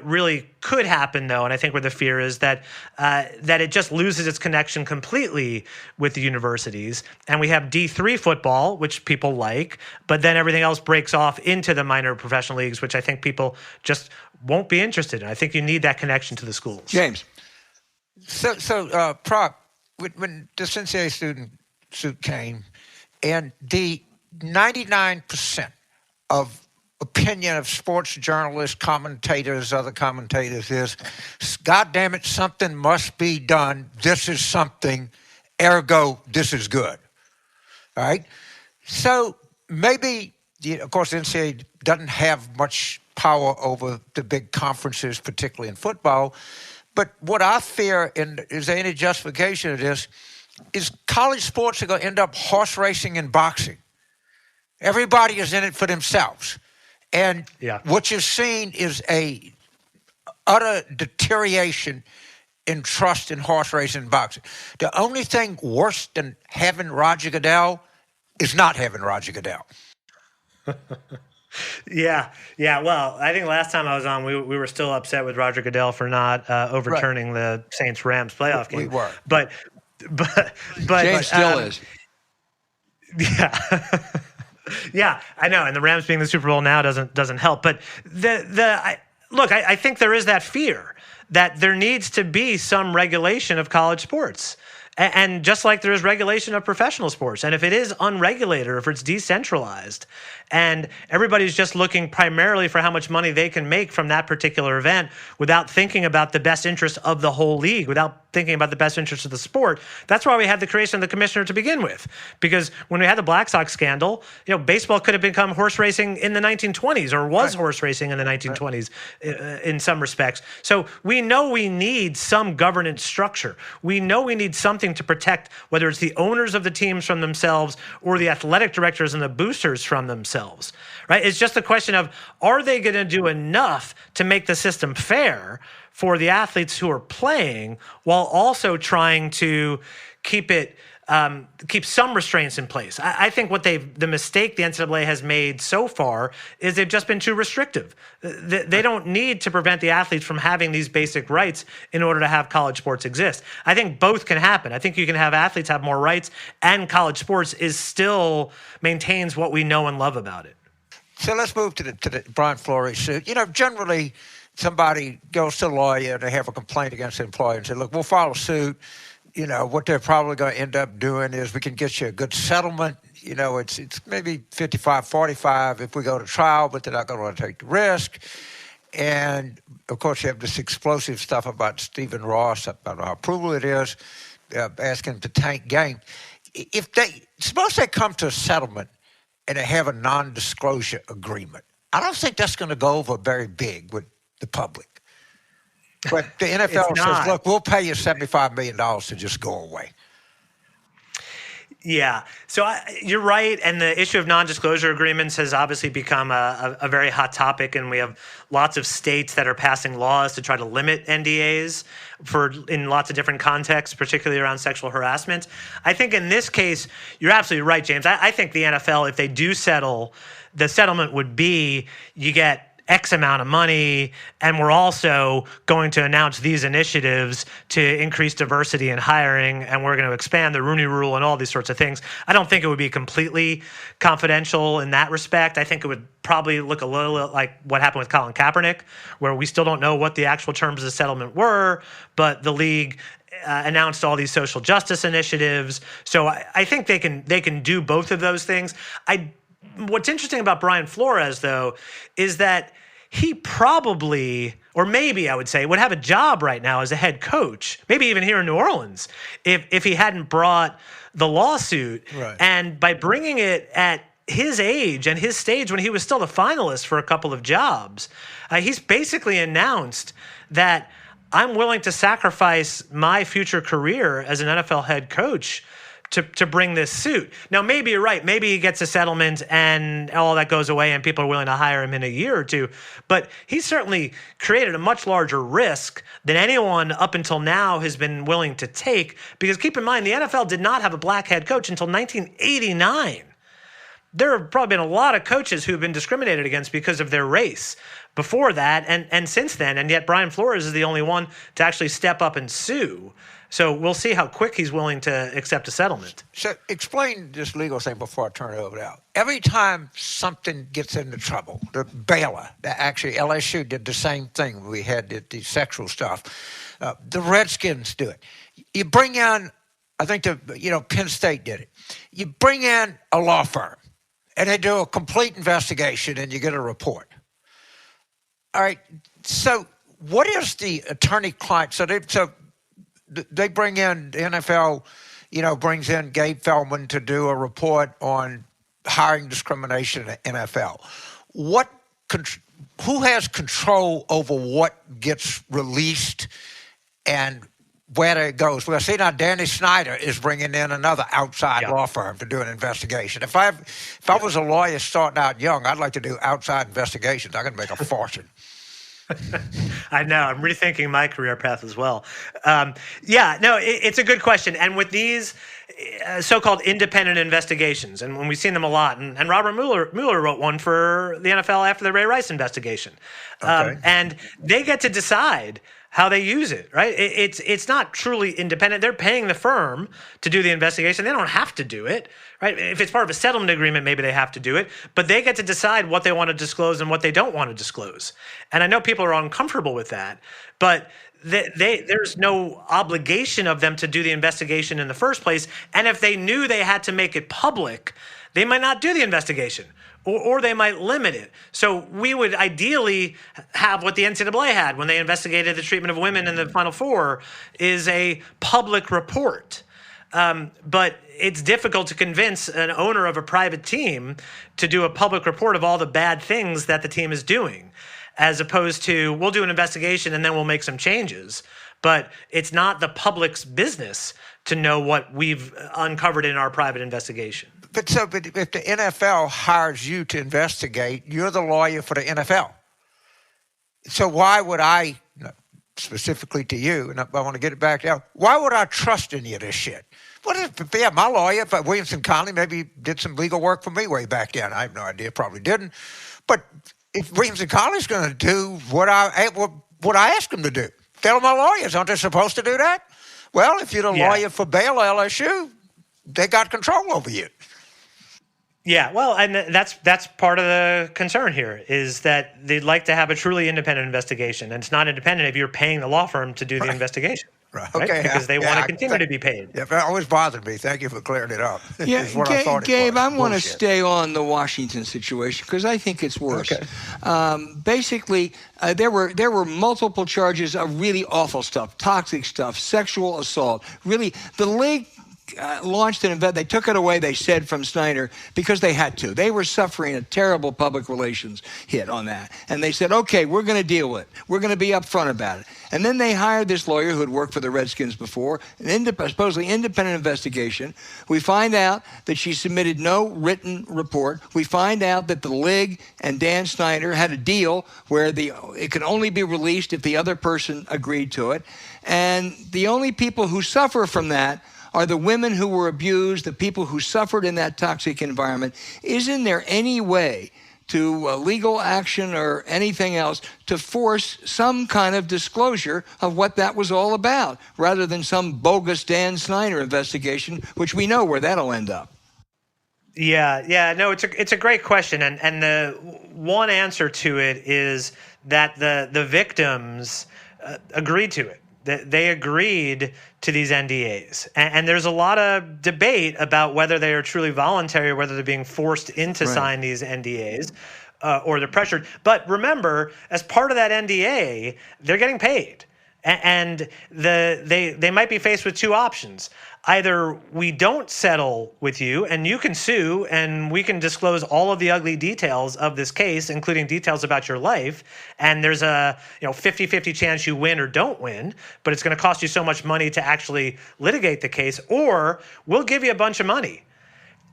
really could happen, though, and I think where the fear is that it just loses its connection completely with the universities. And we have D3 football, which people like, but then everything else breaks off into the minor professional leagues, which I think people won't be interested in. I think you need that connection to the schools. James. So Prop, when the Cincinnati student suit came, and the 99% of opinion of sports journalists, commentators, other commentators is, God damn it, something must be done. This is something, ergo, this is good. All right? So maybe, of course, the NCAA doesn't have much power over the big conferences, particularly in football. But what I fear, and is there any justification of this, is college sports are going to end up horse racing and boxing. Everybody is in it for themselves. And what you've seen is a utter deterioration in trust in horse racing and boxing. The only thing worse than having Roger Goodell is not having Roger Goodell. Yeah. Well, I think last time I was on, we were still upset with Roger Goodell for not overturning the Saints-Rams playoff game. We were. But James still is. Yeah. Yeah, I know. And the Rams being the Super Bowl now doesn't help. But I think there is that fear that there needs to be some regulation of college sports. And just like there is regulation of professional sports. And if it is unregulated, or if it's decentralized, and everybody's just looking primarily for how much money they can make from that particular event without thinking about the best interest of the whole league, without thinking about the best interest of the sport, that's why we had the creation of the commissioner to begin with. Because when we had the Black Sox scandal, baseball could have become horse racing in the 1920s, or was horse racing in the 1920s in some respects. So we know we need some governance structure. We know we need something to protect, whether it's the owners of the teams from themselves or the athletic directors and the boosters from themselves, right? It's just a question of, are they going to do enough to make the system fair for the athletes who are playing, while also trying to keep some restraints in place? I think the mistake the NCAA has made so far is they've just been too restrictive. They don't need to prevent the athletes from having these basic rights in order to have college sports exist. I think both can happen. I think you can have athletes have more rights, and college sports still maintains what we know and love about it. So let's move to the Brian Flores suit. Generally, somebody goes to a lawyer, they have a complaint against the employer and say, look, we'll file a suit. What they're probably going to end up doing is we can get you a good settlement. It's maybe 55-45 if we go to trial, but they're not going to want to take the risk. And, of course, you have this explosive stuff about Stephen Ross, about how approval it is, asking him to tank game. Suppose they come to a settlement and they have a non-disclosure agreement. I don't think that's going to go over very big with the public. But the NFL says, look, we'll pay you $75 million to just go away. Yeah. So you're right. And the issue of non-disclosure agreements has obviously become a very hot topic. And we have lots of states that are passing laws to try to limit NDAs in lots of different contexts, particularly around sexual harassment. I think in this case, you're absolutely right, James. I think the NFL, if they do settle, the settlement would be you get X amount of money, and we're also going to announce these initiatives to increase diversity in hiring, and we're going to expand the Rooney Rule and all these sorts of things. I don't think it would be completely confidential in that respect. I think it would probably look a little like what happened with Colin Kaepernick, where we still don't know what the actual terms of the settlement were, but the league announced all these social justice initiatives. So I think they can do both of those things. What's interesting about Brian Flores, though, is that he probably, or maybe I would say, would have a job right now as a head coach, maybe even here in New Orleans, if he hadn't brought the lawsuit. Right. And by bringing it at his age and his stage when he was still a finalist for a couple of jobs, he's basically announced that I'm willing to sacrifice my future career as an NFL head coach to bring this suit. Now, maybe you're right. Maybe he gets a settlement and all that goes away and people are willing to hire him in a year or two. But he certainly created a much larger risk than anyone up until now has been willing to take. Because keep in mind, the NFL did not have a black head coach until 1989. There have probably been a lot of coaches who've been discriminated against because of their race before that and since then. And yet Brian Flores is the only one to actually step up and sue. So we'll see how quick he's willing to accept a settlement. So explain this legal thing before I turn it over to Al. Every time something gets into trouble, the Baylor, actually LSU did the same thing. We had the sexual stuff. The Redskins do it. You bring in, I think Penn State did it. You bring in a law firm, and they do a complete investigation, and you get a report. All right. So what is the attorney-client? So they bring in, the NFL, brings in Gabe Feldman to do a report on hiring discrimination in the NFL. Who has control over what gets released and where it goes? Well, see now Danny Snyder is bringing in another outside law firm to do an investigation. If I was a lawyer starting out young, I'd like to do outside investigations. I could make a fortune. I know. I'm rethinking my career path as well. It's a good question. And with these so-called independent investigations, and when we've seen them a lot, and Robert Mueller wrote one for the NFL after the Ray Rice investigation, and they get to decide how they use it, right? It's not truly independent. They're paying the firm to do the investigation. They don't have to do it, right? If it's part of a settlement agreement, maybe they have to do it, but they get to decide what they want to disclose and what they don't want to disclose. And I know people are uncomfortable with that, but there's no obligation of them to do the investigation in the first place. And if they knew they had to make it public, they might not do the investigation. Or they might limit it. So we would ideally have what the NCAA had when they investigated the treatment of women in the Final Four, is a public report. But it's difficult to convince an owner of a private team to do a public report of all the bad things that the team is doing, as opposed to, we'll do an investigation and then we'll make some changes. But it's not the public's business to know what we've uncovered in our private investigation. But if the NFL hires you to investigate, you're the lawyer for the NFL. So why would I, specifically to you, and I want to get it back down, why would I trust any of this shit? My lawyer, but Williamson Conley maybe did some legal work for me way back then. I have no idea, probably didn't. But if Williamson Conley's going to do what I ask him to do, tell my lawyers, aren't they supposed to do that? Well, if you're the lawyer for Baylor, LSU, they got control over you. Yeah, well, and that's part of the concern here, is that they'd like to have a truly independent investigation. And it's not independent if you're paying the law firm to do the investigation. Right. Okay. Because they want to continue to be paid. Yeah, that always bothered me. Thank you for clearing it up. Yeah, Gabe, I want to stay on the Washington situation because I think it's worse. Okay. Basically, there were multiple charges of really awful stuff, toxic stuff, sexual assault. Really, the league launched an event. They took it away, they said, from Snyder because they had to. They were suffering a terrible public relations hit on that. And they said, okay, we're going to deal with it. We're going to be upfront about it. And then they hired this lawyer who had worked for the Redskins before, an supposedly independent investigation. We find out that she submitted no written report. We find out that the league and Dan Snyder had a deal where it could only be released if the other person agreed to it. And the only people who suffer from that are the women who were abused, the people who suffered in that toxic environment. Isn't there any way to legal action or anything else to force some kind of disclosure of what that was all about, rather than some bogus Dan Snyder investigation, which we know where that'll end up? No, it's a great question, and the one answer to it is that the victims agreed to it. They agreed to these NDAs. And there's a lot of debate about whether they are truly voluntary or whether they're being forced into sign these NDAs or they're pressured. But remember, as part of that NDA, they're getting paid. And they might be faced with two options. Either we don't settle with you and you can sue and we can disclose all of the ugly details of this case, including details about your life, and there's a 50-50 chance you win or don't win, but it's going to cost you so much money to actually litigate the case, or we'll give you a bunch of money.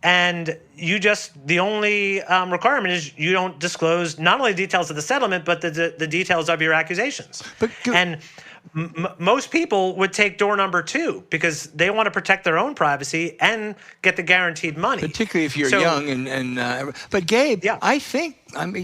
And the only requirement is you don't disclose not only details of the settlement, but the details of your accusations. And most people would take door number 2 because they want to protect their own privacy and get the guaranteed money. Particularly if you're young. But Gabe, yeah.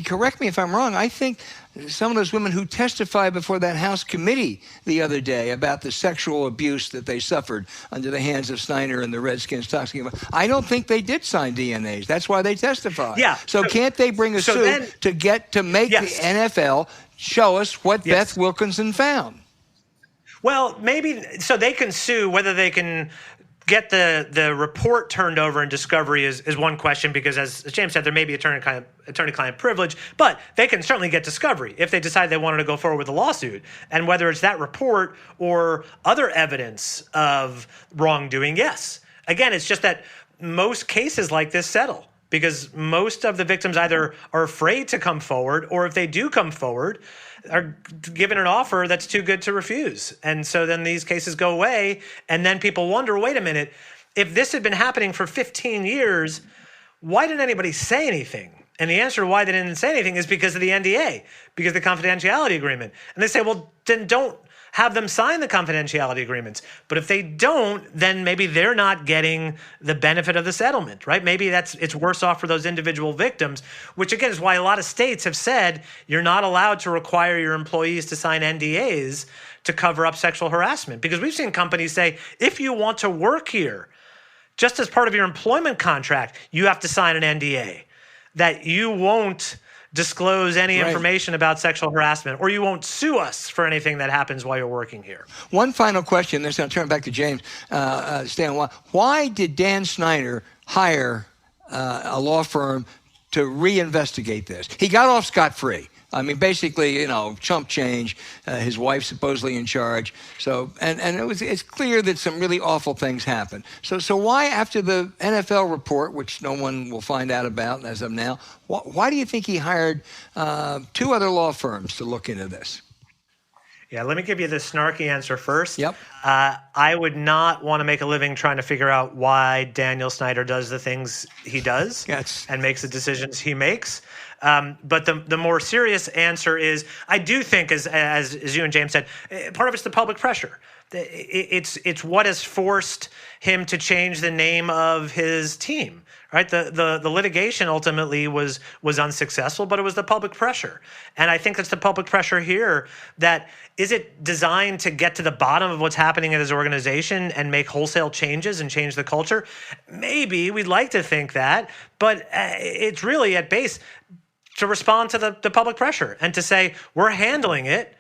Correct me if I'm wrong, I think some of those women who testified before that House committee the other day about the sexual abuse that they suffered under the hands of Snyder and the Redskins talking about, I don't think they did sign DNAs. That's why they testified. Yeah. So can't they bring a suit to make yes. the NFL show us what yes. Beth Wilkinson found? Well, maybe so they can sue. Whether they can get the report turned over in discovery is one question, because as James said, there may be attorney-client privilege, but they can certainly get discovery if they decide they wanted to go forward with a lawsuit. And whether it's that report or other evidence of wrongdoing, yes. Again, it's just that most cases like this settle because most of the victims either are afraid to come forward, or if they do come forward, are given an offer that's too good to refuse. And so then these cases go away, and then people wonder, wait a minute, if this had been happening for 15 years, why didn't anybody say anything? And the answer to why they didn't say anything is because of the NDA, because of the confidentiality agreement. And they say, well, then don't have them sign the confidentiality agreements. But if they don't, then maybe they're not getting the benefit of the settlement, right? Maybe it's worse off for those individual victims, which again is why a lot of states have said you're not allowed to require your employees to sign NDAs to cover up sexual harassment. Because we've seen companies say, if you want to work here, just as part of your employment contract, you have to sign an NDA that you won't disclose any information about sexual harassment, or you won't sue us for anything that happens while you're working here. One final question, then I'll turn back to James. Stan, why did Dan Snyder hire a law firm to reinvestigate this? He got off scot-free. I mean, basically, chump change. His wife supposedly in charge. So, and it's clear that some really awful things happened. So why, after the NFL report, which no one will find out about as of now, why do you think he hired 2 other law firms to look into this? Yeah, let me give you the snarky answer first. Yep. I would not want to make a living trying to figure out why Daniel Snyder does the things he does and makes the decisions he makes. But the more serious answer is, I do think, as you and James said, part of it's the public pressure. It's what has forced him to change the name of his team. Right, the litigation ultimately was unsuccessful, but it was the public pressure, and I think that's the public pressure here. That is it designed to get to the bottom of what's happening at his organization and make wholesale changes and change the culture? Maybe we'd like to think that, but it's really at base to respond to the public pressure and to say we're handling it.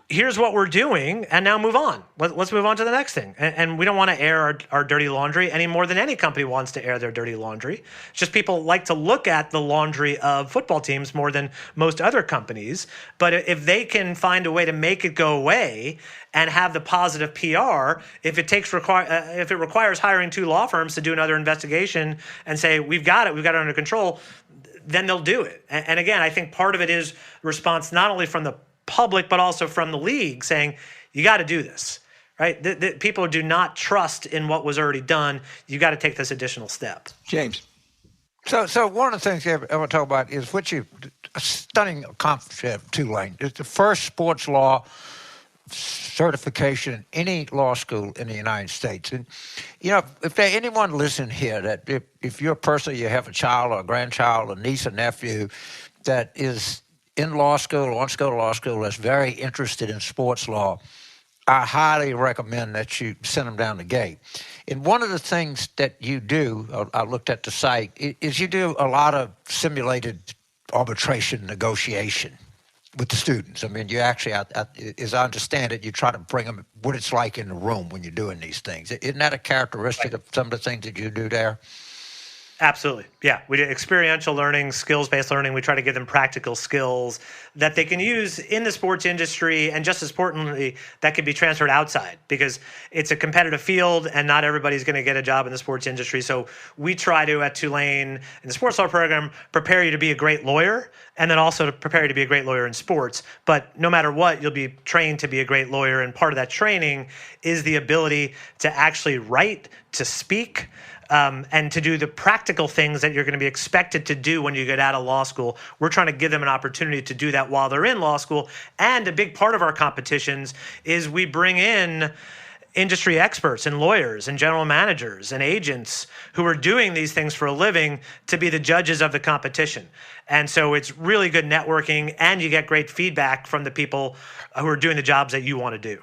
Here's what we're doing, and now move on. Let's move on to the next thing. And we don't want to air our dirty laundry any more than any company wants to air their dirty laundry. It's just people like to look at the laundry of football teams more than most other companies. But if they can find a way to make it go away and have the positive PR, if it requires hiring 2 law firms to do another investigation and say, we've got it under control, then they'll do it. And again, I think part of it is response not only from the public, but also from the league saying, you got to do this, right? The people do not trust in what was already done. You got to take this additional step. James. So one of the things I want to talk about is a stunning accomplishment of Tulane. It's the first sports law certification in any law school in the United States. And, if there anyone listen here, that if you're a person, you have a child or a grandchild, a niece or nephew that is in law school or wants to go to law school that's very interested in sports law, I highly recommend that you send them down to Gabe. And one of the things that you do, I looked at the site, is you do a lot of simulated arbitration negotiation with the students. I mean, you actually, as I understand it, you try to bring them what it's like in the room when you're doing these things. Isn't that a characteristic of some of the things that you do there? Absolutely. Yeah. We did experiential learning, skills-based learning. We try to give them practical skills that they can use in the sports industry, and just as importantly, that can be transferred outside, because it's a competitive field and not everybody's going to get a job in the sports industry. So we try to, at Tulane, in the sports law program, prepare you to be a great lawyer, and then also to prepare you to be a great lawyer in sports. But no matter what, you'll be trained to be a great lawyer. And part of that training is the ability to actually write, to speak, and to do the practical things that you're going to be expected to do when you get out of law school. We're trying to give them an opportunity to do that while they're in law school. And a big part of our competitions is we bring in industry experts and lawyers and general managers and agents who are doing these things for a living to be the judges of the competition. And so it's really good networking, and you get great feedback from the people who are doing the jobs that you want to do.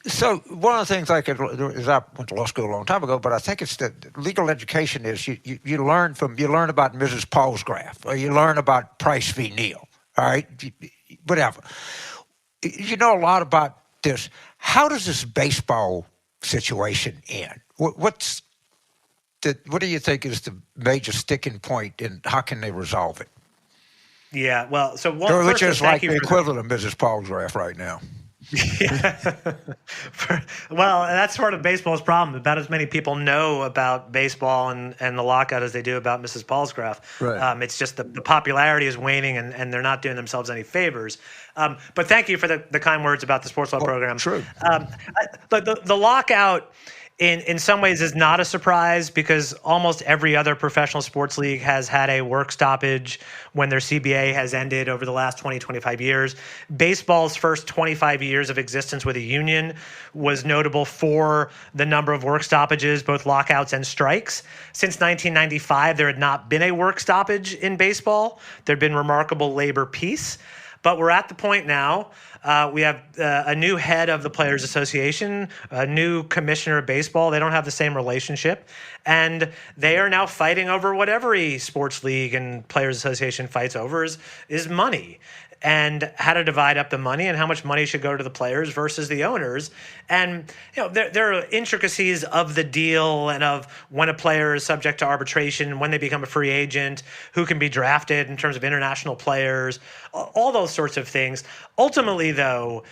So one of the things I went to law school a long time ago, but I think it's that legal education is you learn about Mrs. Palsgraf, or you learn about Price v. Neal, all right, whatever. You know a lot about this. How does this baseball situation end? What do you think is the major sticking point, and how can they resolve it? Yeah, well, so which is like the equivalent of Mrs. Palsgraf right now. Well, that's sort of baseball's problem. About as many people know about baseball and the lockout as they do about Mrs. Palsgraf. Right. It's just the popularity is waning, and they're not doing themselves any favors. But thank you for the kind words about the sports law program. True. The lockout, in some ways, is not a surprise, because almost every other professional sports league has had a work stoppage when their CBA has ended over the last 20, 25 years. Baseball's first 25 years of existence with a union was notable for the number of work stoppages, both lockouts and strikes. Since 1995, there had not been a work stoppage in baseball. There'd been remarkable labor peace. But we're at the point now. We have a new head of the Players Association, a new commissioner of baseball. They don't have the same relationship. And they are now fighting over what every sports league and Players Association fights over is money, and how to divide up the money and how much money should go to the players versus the owners. And there are intricacies of the deal, and of when a player is subject to arbitration, when they become a free agent, who can be drafted in terms of international players, all those sorts of things. Ultimately, though,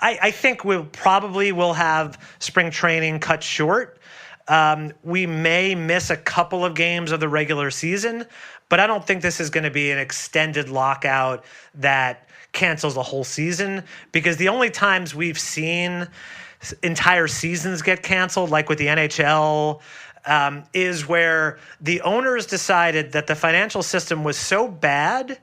I think we'll probably will have spring training cut short. We may miss a couple of games of the regular season, but I don't think this is going to be an extended lockout that cancels the whole season, because the only times we've seen entire seasons get canceled, like with the NHL, is where the owners decided that the financial system was so bad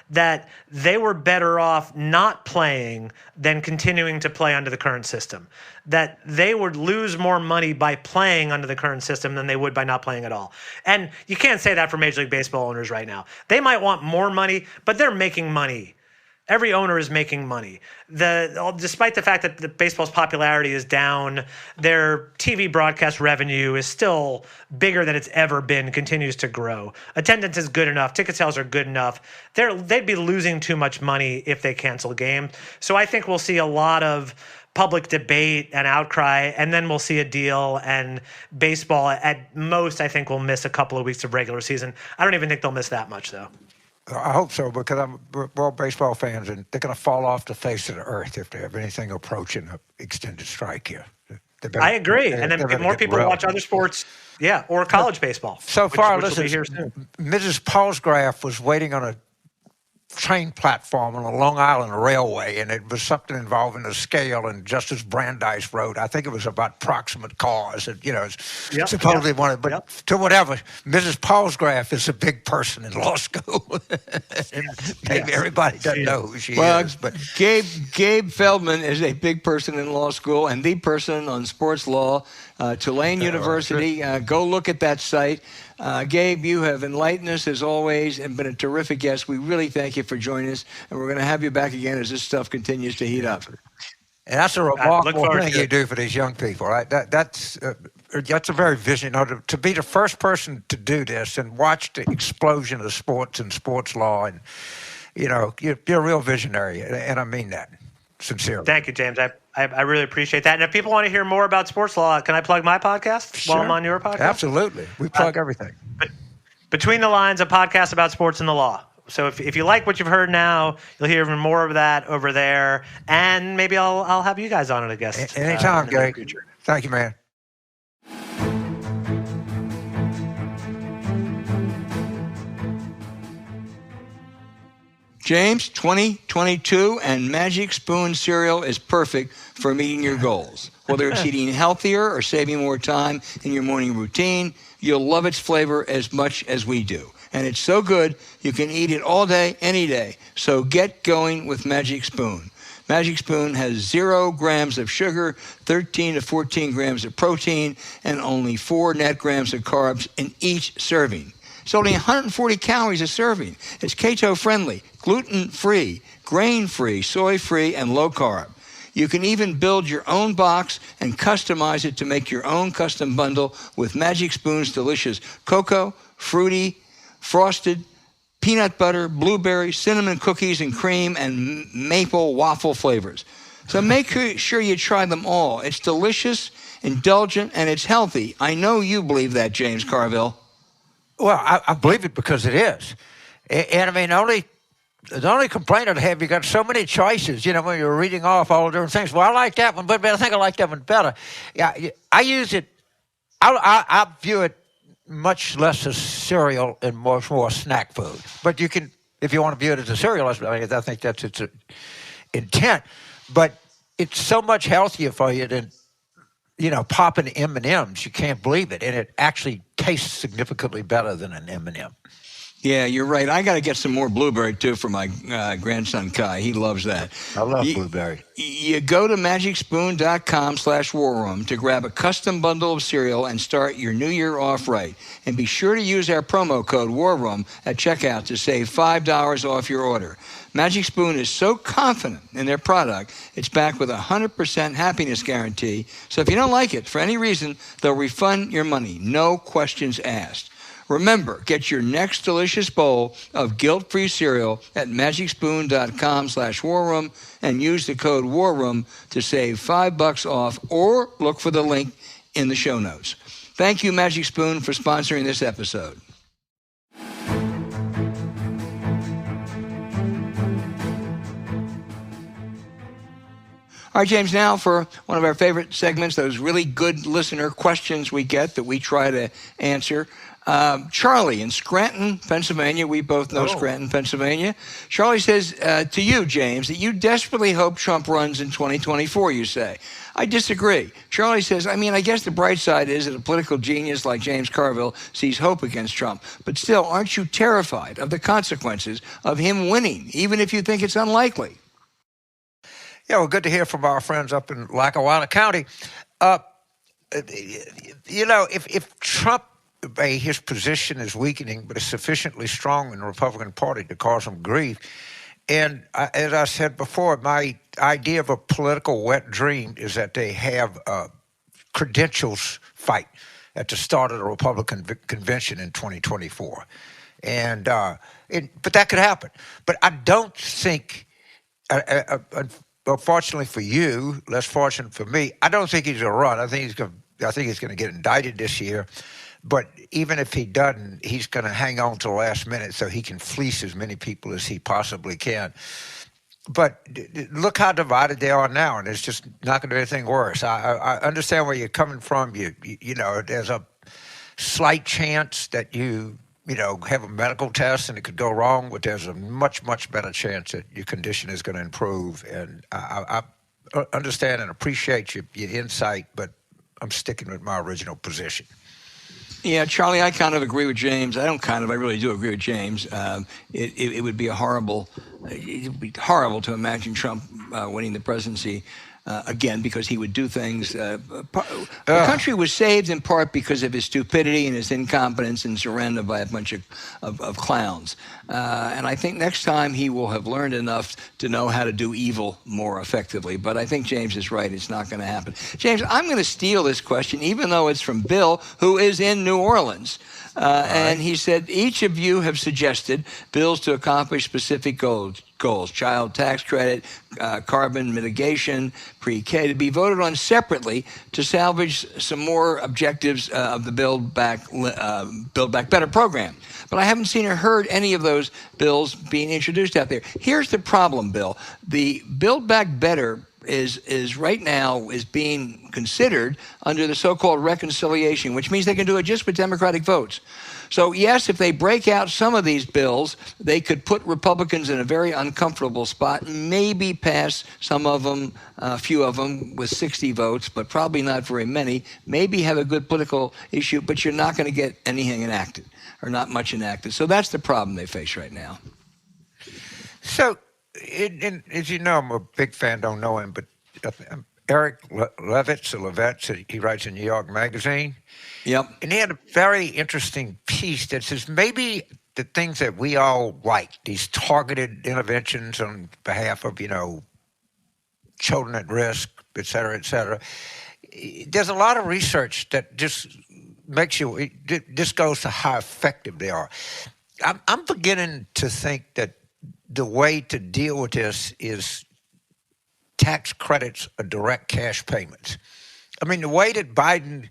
that they were better off not playing than continuing to play under the current system, that they would lose more money by playing under the current system than they would by not playing at all. And you can't say that for Major League Baseball owners right now. They might want more money, but they're making money. Every owner is making money. Despite the fact that the baseball's popularity is down, their TV broadcast revenue is still bigger than it's ever been, continues to grow. Attendance is good enough. Ticket sales are good enough. They'd be losing too much money if they cancel games. So I think we'll see a lot of public debate and outcry, and then we'll see a deal, and baseball at most, I think, will miss a couple of weeks of regular season. I don't even think they'll miss that much, though. I hope so, because we're all baseball fans, and they're going to fall off the face of the earth if they have anything approaching an extended strike here. I agree. And then more people watch other sports, or college baseball. So far, listen, Mrs. Palsgraf was waiting on a train platform on the Long Island Railway, and it was something involving a scale, and Justice Brandeis wrote, I think it was about proximate cause, and, supposedly wanted, but to whatever, Mrs. Palsgraf is a big person in law school. Maybe everybody doesn't know who she is. But Gabe Feldman is a big person in law school and the person on sports law, Tulane University. Go look at that site. Gabe, you have enlightened us as always and been a terrific guest. We really thank you for joining us, and we're going to have you back again as this stuff continues to heat up. And that's a remarkable thing you do for these young people, right? That's a very vision. To be the first person to do this and watch the explosion of sports and sports law, and you're a real visionary, and I mean that sincerely. Thank you, James. I really appreciate that. And if people want to hear more about sports law, can I plug my podcast while I'm on your podcast? Absolutely. We plug everything. Between the Lines, a podcast about sports and the law. So if you like what you've heard now, you'll hear even more of that over there. And maybe I'll have you guys on as a guest. Anytime, Gabe. Thank you, man. James, 2022 and Magic Spoon cereal is perfect for meeting your goals. Whether it's eating healthier or saving more time in your morning routine, you'll love its flavor as much as we do. And it's so good, you can eat it all day, any day. So get going with Magic Spoon. Magic Spoon has 0 grams of sugar, 13 to 14 grams of protein, and only 4 net grams of carbs in each serving. It's only 140 calories a serving. It's keto-friendly, gluten-free, grain-free, soy-free, and low-carb. You can even build your own box and customize it to make your own custom bundle with Magic Spoon's delicious cocoa, fruity, frosted, peanut butter, blueberry, cinnamon cookies and cream, and maple waffle flavors. So make sure you try them all. It's delicious, indulgent, and it's healthy. I know you believe that, James Carville. Well, I believe it because it is. And I mean, the only complaint I'd have, you got so many choices, when you're reading off all the different things. Well, I like that one, but I think I like that one better. Yeah, I use it, I view it much less as cereal and more snack food. But you can, if you want to view it as a cereal, I think that's its intent. But it's so much healthier for you than, popping M&Ms. You can't believe it. And it actually tastes significantly better than an M&M. Yeah, you're right. I got to get some more blueberry, too, for my grandson, Kai. He loves that. I love blueberry. You go to magicspoon.com/war room to grab a custom bundle of cereal and start your new year off right. And be sure to use our promo code WARROOM at checkout to save $5 off your order. Magic Spoon is so confident in their product, it's backed with a 100% happiness guarantee. So if you don't like it for any reason, they'll refund your money. No questions asked. Remember, get your next delicious bowl of guilt-free cereal at magicspoon.com/warroom and use the code WARROOM to save $5 off, or look for the link in the show notes. Thank you, Magic Spoon, for sponsoring this episode. All right, James, now for one of our favorite segments, those really good listener questions we get that we try to answer. Charlie in Scranton, Pennsylvania. We both know Scranton, Pennsylvania. Charlie says to you, James, that you desperately hope Trump runs in 2024, you say. I disagree. Charlie says, I guess the bright side is that a political genius like James Carville sees hope against Trump. But still, aren't you terrified of the consequences of him winning, even if you think it's unlikely? Yeah, well, good to hear from our friends up in Lackawanna County. If Trump, his position is weakening, but is sufficiently strong in the Republican Party to cause him grief. And as I said before, my idea of a political wet dream is that they have a credentials fight at the start of the Republican convention in 2024. But that could happen. But I don't think, fortunately for you, less fortunate for me, I don't think he's going to run. I think he's going to get indicted this year. But even if he doesn't, he's going to hang on to the last minute so he can fleece as many people as he possibly can. But look how divided they are now, and it's just not going to do anything worse. I understand where you're coming from. You know, there's a slight chance that you have a medical test and it could go wrong, but there's a much, much better chance that your condition is going to improve. And I understand and appreciate your insight, but I'm sticking with my original position. Yeah, Charlie, I kind of agree with James. I really do agree with James. It would be horrible to imagine Trump winning the presidency again, because he would do things. The country was saved in part because of his stupidity and his incompetence and surrender by a bunch of clowns. And I think next time he will have learned enough to know how to do evil more effectively. But I think James is right. It's not going to happen. James, I'm going to steal this question, even though it's from Bill, who is in New Orleans. And he said, each of you have suggested bills to accomplish specific goals. goals: child tax credit, carbon mitigation, pre-K, to be voted on separately to salvage some more objectives of the Build Back Better program. But I haven't seen or heard any of those bills being introduced out there. Here's the problem, Bill. The Build Back Better is right now is being considered under the so-called reconciliation, which means they can do it just with Democratic votes. So yes, if they break out some of these bills, they could put Republicans in a very uncomfortable spot, maybe pass some of them, a few of them with 60 votes, but probably not very many, maybe have a good political issue, but you're not going to get anything enacted, or not much enacted. So that's the problem they face right now. So, as you know, I'm a big fan, don't know him, but Eric Levitz, he writes in New York Magazine. Yep. And he had a very interesting piece that says maybe the things that we all like, these targeted interventions on behalf of, children at risk, et cetera, there's a lot of research that just makes you, this goes to how effective they are. I'm beginning to think that the way to deal with this is tax credits or direct cash payments. I mean, the way that Biden,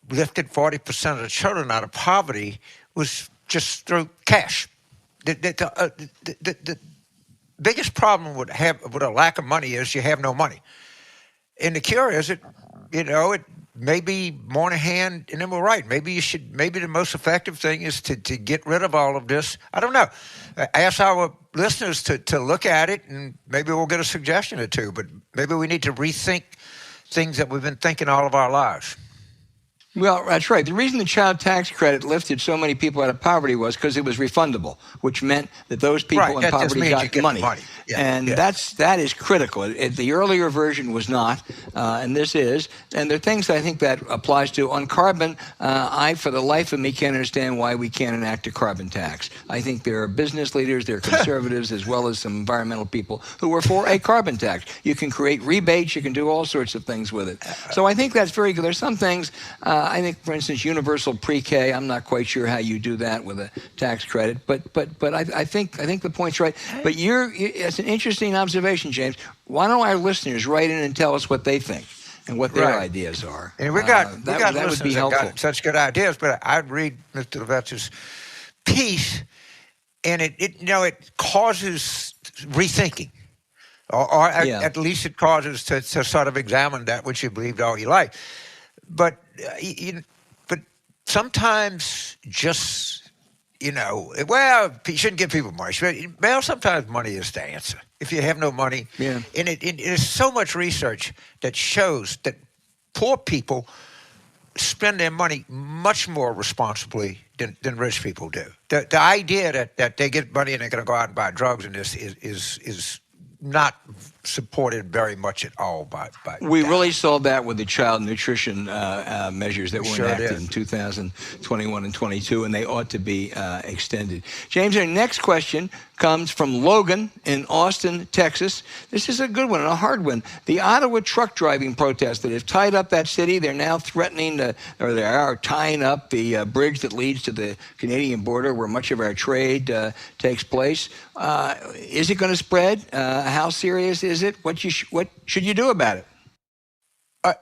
lifted 40% of the children out of poverty was just through cash. The biggest problem with a lack of money is you have no money. And the cure is it maybe Moynihan and them were right. Maybe the most effective thing is to get rid of all of this. I don't know. Ask our listeners to look at it, and maybe we'll get a suggestion or two, but maybe we need to rethink things that we've been thinking all of our lives. Well, that's right. The reason the child tax credit lifted so many people out of poverty was because it was refundable, which meant that those people in poverty got money. Yeah, and that is critical. The earlier version was not, and this is. And there are things I think that applies to. On carbon, I, for the life of me, can't understand why we can't enact a carbon tax. I think there are business leaders, there are conservatives, as well as some environmental people who are for a carbon tax. You can create rebates. You can do all sorts of things with it. So I think that's very good. There's some things... I think, for instance, universal pre-K. I'm not quite sure how you do that with a tax credit, but I think the point's right. But it's an interesting observation, James. Why don't our listeners write in and tell us what they think and what their ideas are? And we got that listeners would be helpful. that got such good ideas. But I'd read Mr. Levitz's piece, and it causes rethinking. Or at least it causes to sort of examine that which you believed all your life. But sometimes just, you shouldn't give people money. Well, sometimes money is the answer. If you have no money. Yeah. And there's so much research that shows that poor people spend their money much more responsibly than rich people do. The idea that they get money and they're going to go out and buy drugs and this is not supported very much at all by we really saw that with the child nutrition measures that were enacted in 2021 and 22, and they ought to be extended. James, our next question comes from Logan in Austin, Texas. This is a good one and a hard one. The Ottawa truck driving protests that have tied up that city, they're now threatening they are tying up the bridge that leads to the Canadian border where much of our trade takes place. Is it going to spread? How serious is it? What should you do about it?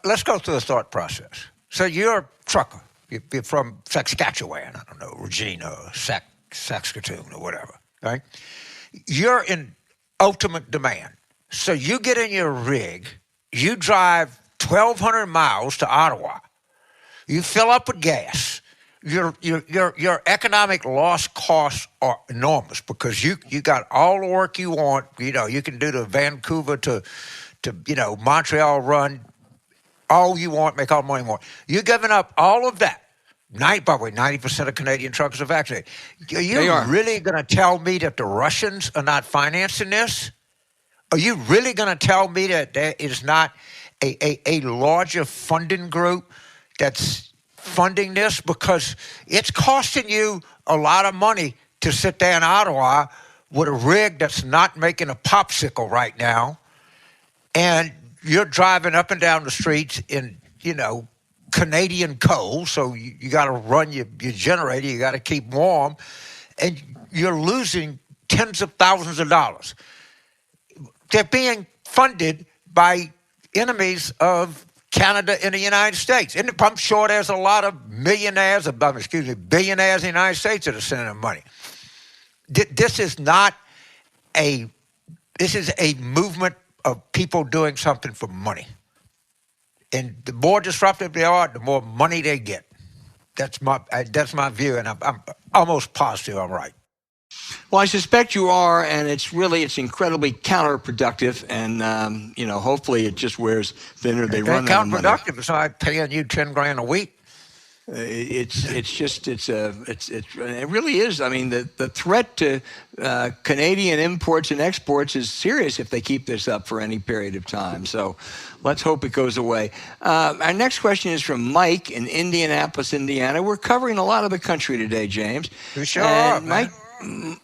Let's go through the thought process. So you're a trucker. You're from Saskatchewan, I don't know, Regina or Saskatoon or whatever, right? You're in ultimate demand. So you get in your rig, you drive 1,200 miles to Ottawa, you fill up with gas. Your economic loss costs are enormous because you got all the work you want. You can do the Vancouver to Montreal run all you want, make all the money you want. You're giving up all of that. Probably 90% of Canadian truckers are vaccinated. Are you really going to tell me that the Russians are not financing this? Are you really going to tell me that there is not a larger funding group that's funding this? Because it's costing you a lot of money to sit there in Ottawa with a rig that's not making a popsicle right now, and you're driving up and down the streets in Canadian coal, so you got to run your generator, you got to keep warm, and you're losing 10% tens of thousands of dollars. They're being funded by enemies of Canada and the United States. And I'm sure there's a lot of billionaires in the United States that are sending them money. This is a movement of people doing something for money. And the more disruptive they are, the more money they get. That's my view, and I'm almost positive I'm right. Well, I suspect you are, and it's incredibly counterproductive, and hopefully it just wears thinner. They run out of money. Counterproductive is like paying you $10,000 a week. It really is. I mean, the threat to Canadian imports and exports is serious if they keep this up for any period of time. So let's hope it goes away. Our next question is from Mike in Indianapolis, Indiana. We're covering a lot of the country today, James. We sure are, man.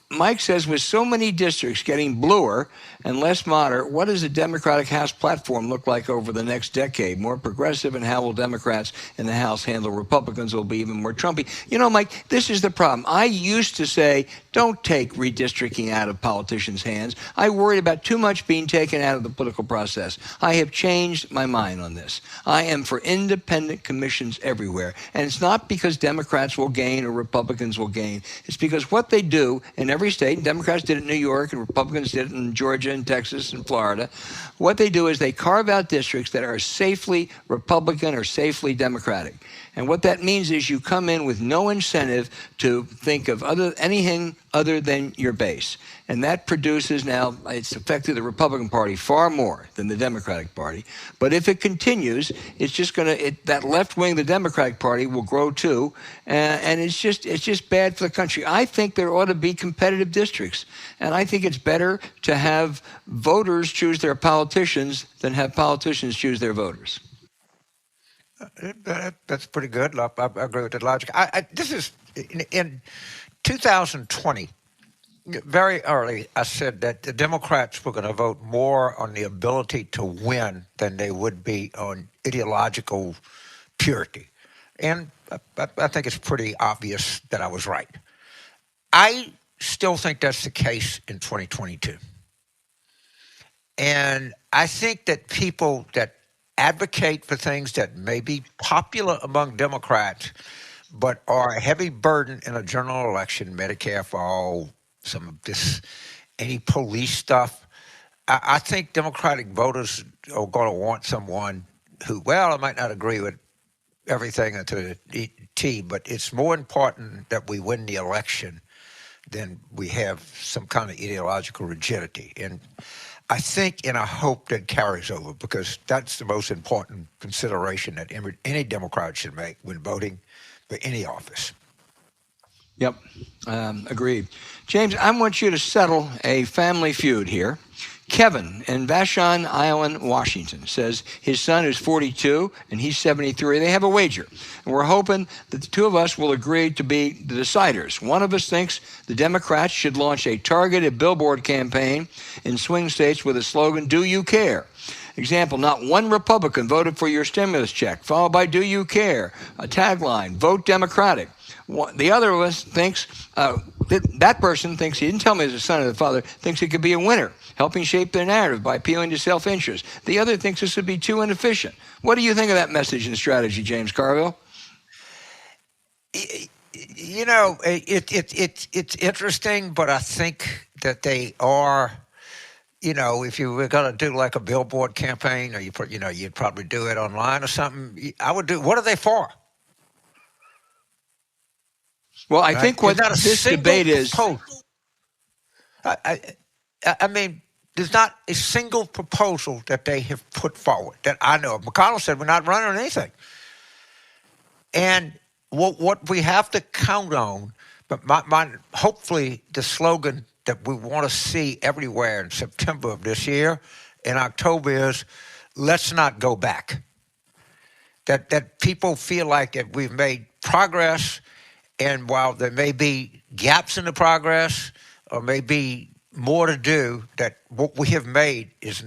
Mike says, with so many districts getting bluer and less moderate, what does the Democratic House platform look like over the next decade? More progressive, and how will Democrats in the House handle Republicans who will be even more Trumpy? You know, Mike, this is the problem. I used to say, don't take redistricting out of politicians' hands. I worried about too much being taken out of the political process. I have changed my mind on this. I am for independent commissions everywhere. And it's not because Democrats will gain or Republicans will gain. It's because what they do in every state, and Democrats did it in New York, and Republicans did it in Georgia and Texas and Florida, what they do is they carve out districts that are safely Republican or safely Democratic. And what that means is you come in with no incentive to think of anything other than your base. And that produces, now, it's affected the Republican Party far more than the Democratic Party. But if it continues, it's just that left wing of the Democratic Party will grow too. And it's just bad for the country. I think there ought to be competitive districts. And I think it's better to have voters choose their politicians than have politicians choose their voters. That's pretty good. I agree with that logic. This is in 2020, very early, I said that the Democrats were going to vote more on the ability to win than they would be on ideological purity. And I think it's pretty obvious that I was right. I still think that's the case in 2022. And I think that people that advocate for things that may be popular among Democrats, but are a heavy burden in a general election, Medicare for all, some of this, any police stuff. I think Democratic voters are going to want someone who, well, I might not agree with everything to the T, but it's more important that we win the election than we have some kind of ideological rigidity. And I think and I hope that carries over, because that's the most important consideration that any Democrat should make when voting for any office. Yep, agreed. James, I want you to settle a family feud here. Kevin in Vashon Island, Washington, says his son is 42 and he's 73. They have a wager, and we're hoping that the two of us will agree to be the deciders. One of us thinks the Democrats should launch a targeted billboard campaign in swing states with a slogan, "Do you care?" Example, not one Republican voted for your stimulus check, followed by "Do you care?" A tagline, "Vote Democratic." The other of us thinks, that person thinks, he didn't tell me as a son or the father, thinks it could be a winner, helping shape their narrative by appealing to self-interest. The other thinks this would be too inefficient. What do you think of that message and strategy, James Carville? You know, it's interesting, but I think that they are, you know, if you were going to do like a billboard campaign, or you'd probably do it online or something. I would do. What are they for? Well, I think what this debate is. I mean, there's not a single proposal that they have put forward that I know of. McConnell said we're not running on anything. And what we have to count on, but hopefully the slogan that we want to see everywhere in September of this year, in October, is let's not go back. That people feel like that we've made progress. And while there may be gaps in the progress, or may be more to do, that what we have made is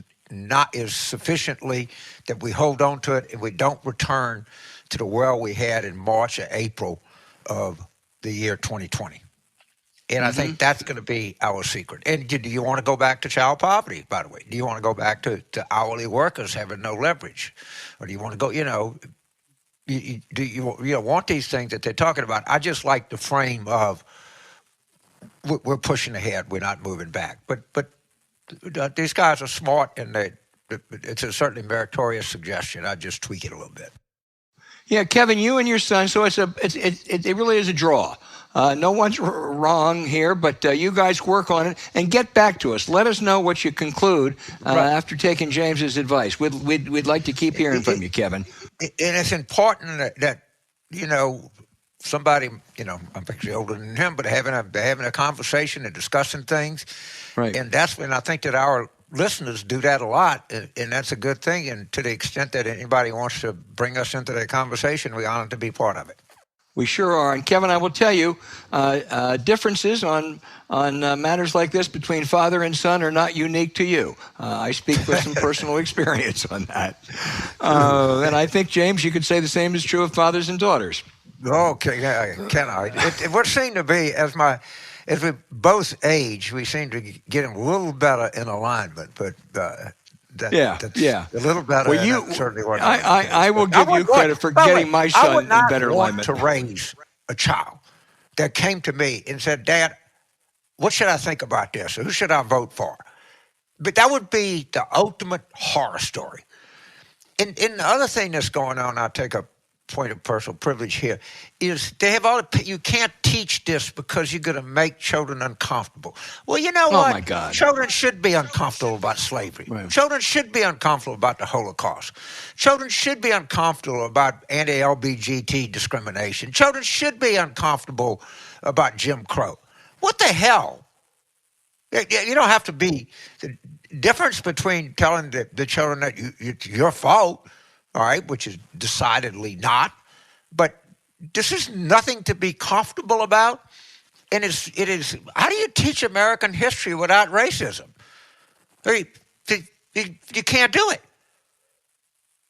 sufficiently that we hold on to it and we don't return to the world we had in March or April of the year 2020. And I think that's going to be our secret. And do you want to go back to child poverty, by the way? Do you want to go back to hourly workers having no leverage? Or do you want to go, do you want these things that they're talking about? I just like the frame of we're pushing ahead, we're not moving back. But these guys are smart, and it's a certainly meritorious suggestion. I just tweak it a little bit. Yeah, Kevin, you and your son. So it really is a draw. No one's wrong here, but you guys work on it and get back to us. Let us know what you conclude after taking James's advice. We'd like to keep hearing from you, Kevin. And it's important that somebody, I'm actually older than him, but having a conversation and discussing things. Right. And that's when I think that our listeners do that a lot, and that's a good thing. And to the extent that anybody wants to bring us into that conversation, we're honored to be part of it. We sure are. And Kevin, I will tell you, differences on matters like this between father and son are not unique to you. I speak with some personal experience on that. And I think, James, you could say the same is true of fathers and daughters. Okay, can I? It would seem to be, as we both age, we seem to get a little better in alignment, but that's a little better. Well, that's certainly what I will give you credit for getting my son in better alignment. I would not want to raise a child that came to me and said, "Dad, what should I think about this? Who should I vote for?" But that would be the ultimate horror story. And the other thing that's going on, I'll take a point of personal privilege here, is they have you can't teach this because you're going to make children uncomfortable. Well, you know what? Oh, my God. Children should be uncomfortable about slavery. Right. Children should be uncomfortable about the Holocaust. Children should be uncomfortable about anti-LGBT discrimination. Children should be uncomfortable about Jim Crow. What the hell? You don't have to be. The difference between telling the children that it's your fault, all right, which is decidedly not, but this is nothing to be comfortable about. And it is. How do you teach American history without racism? You can't do it.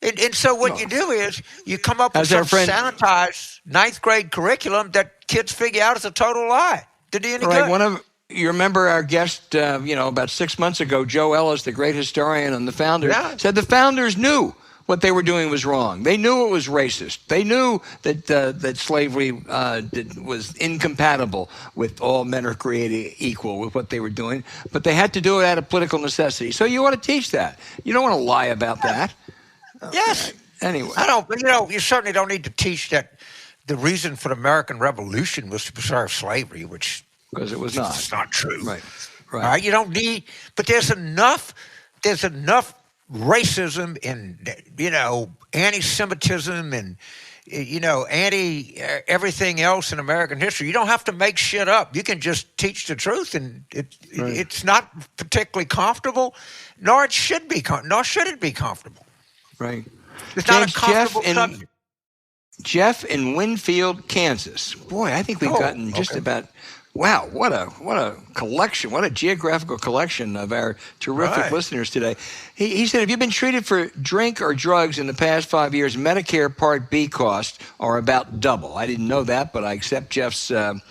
And so what you do is you come up with some sanitized ninth grade curriculum that kids figure out is a total lie. Did any good? You remember our guest, about 6 months ago, Joe Ellis, the great historian and the founder, said the founders knew what they were doing was wrong. They knew it was racist. They knew that slavery was incompatible with all men are created equal with what they were doing, but they had to do it out of political necessity. So you ought to teach that. You don't want to lie about that. Yes. Anyway. I don't, but you certainly don't need to teach that the reason for the American Revolution was to preserve slavery, which because it was not. It's not true. Right. All right. You don't need, but there's enough racism and, anti-Semitism and, anti everything else in American history. You don't have to make shit up. You can just teach the truth, and it's not particularly comfortable, nor should it be comfortable. Right. It's not a comfortable subject. Jeff in Winfield, Kansas. Boy, I think we've gotten just about. Wow, what a collection, what a geographical collection of our terrific listeners today. He said, if you've been treated for drink or drugs in the past 5 years, Medicare Part B costs are about double. I didn't know that, but I accept Jeff on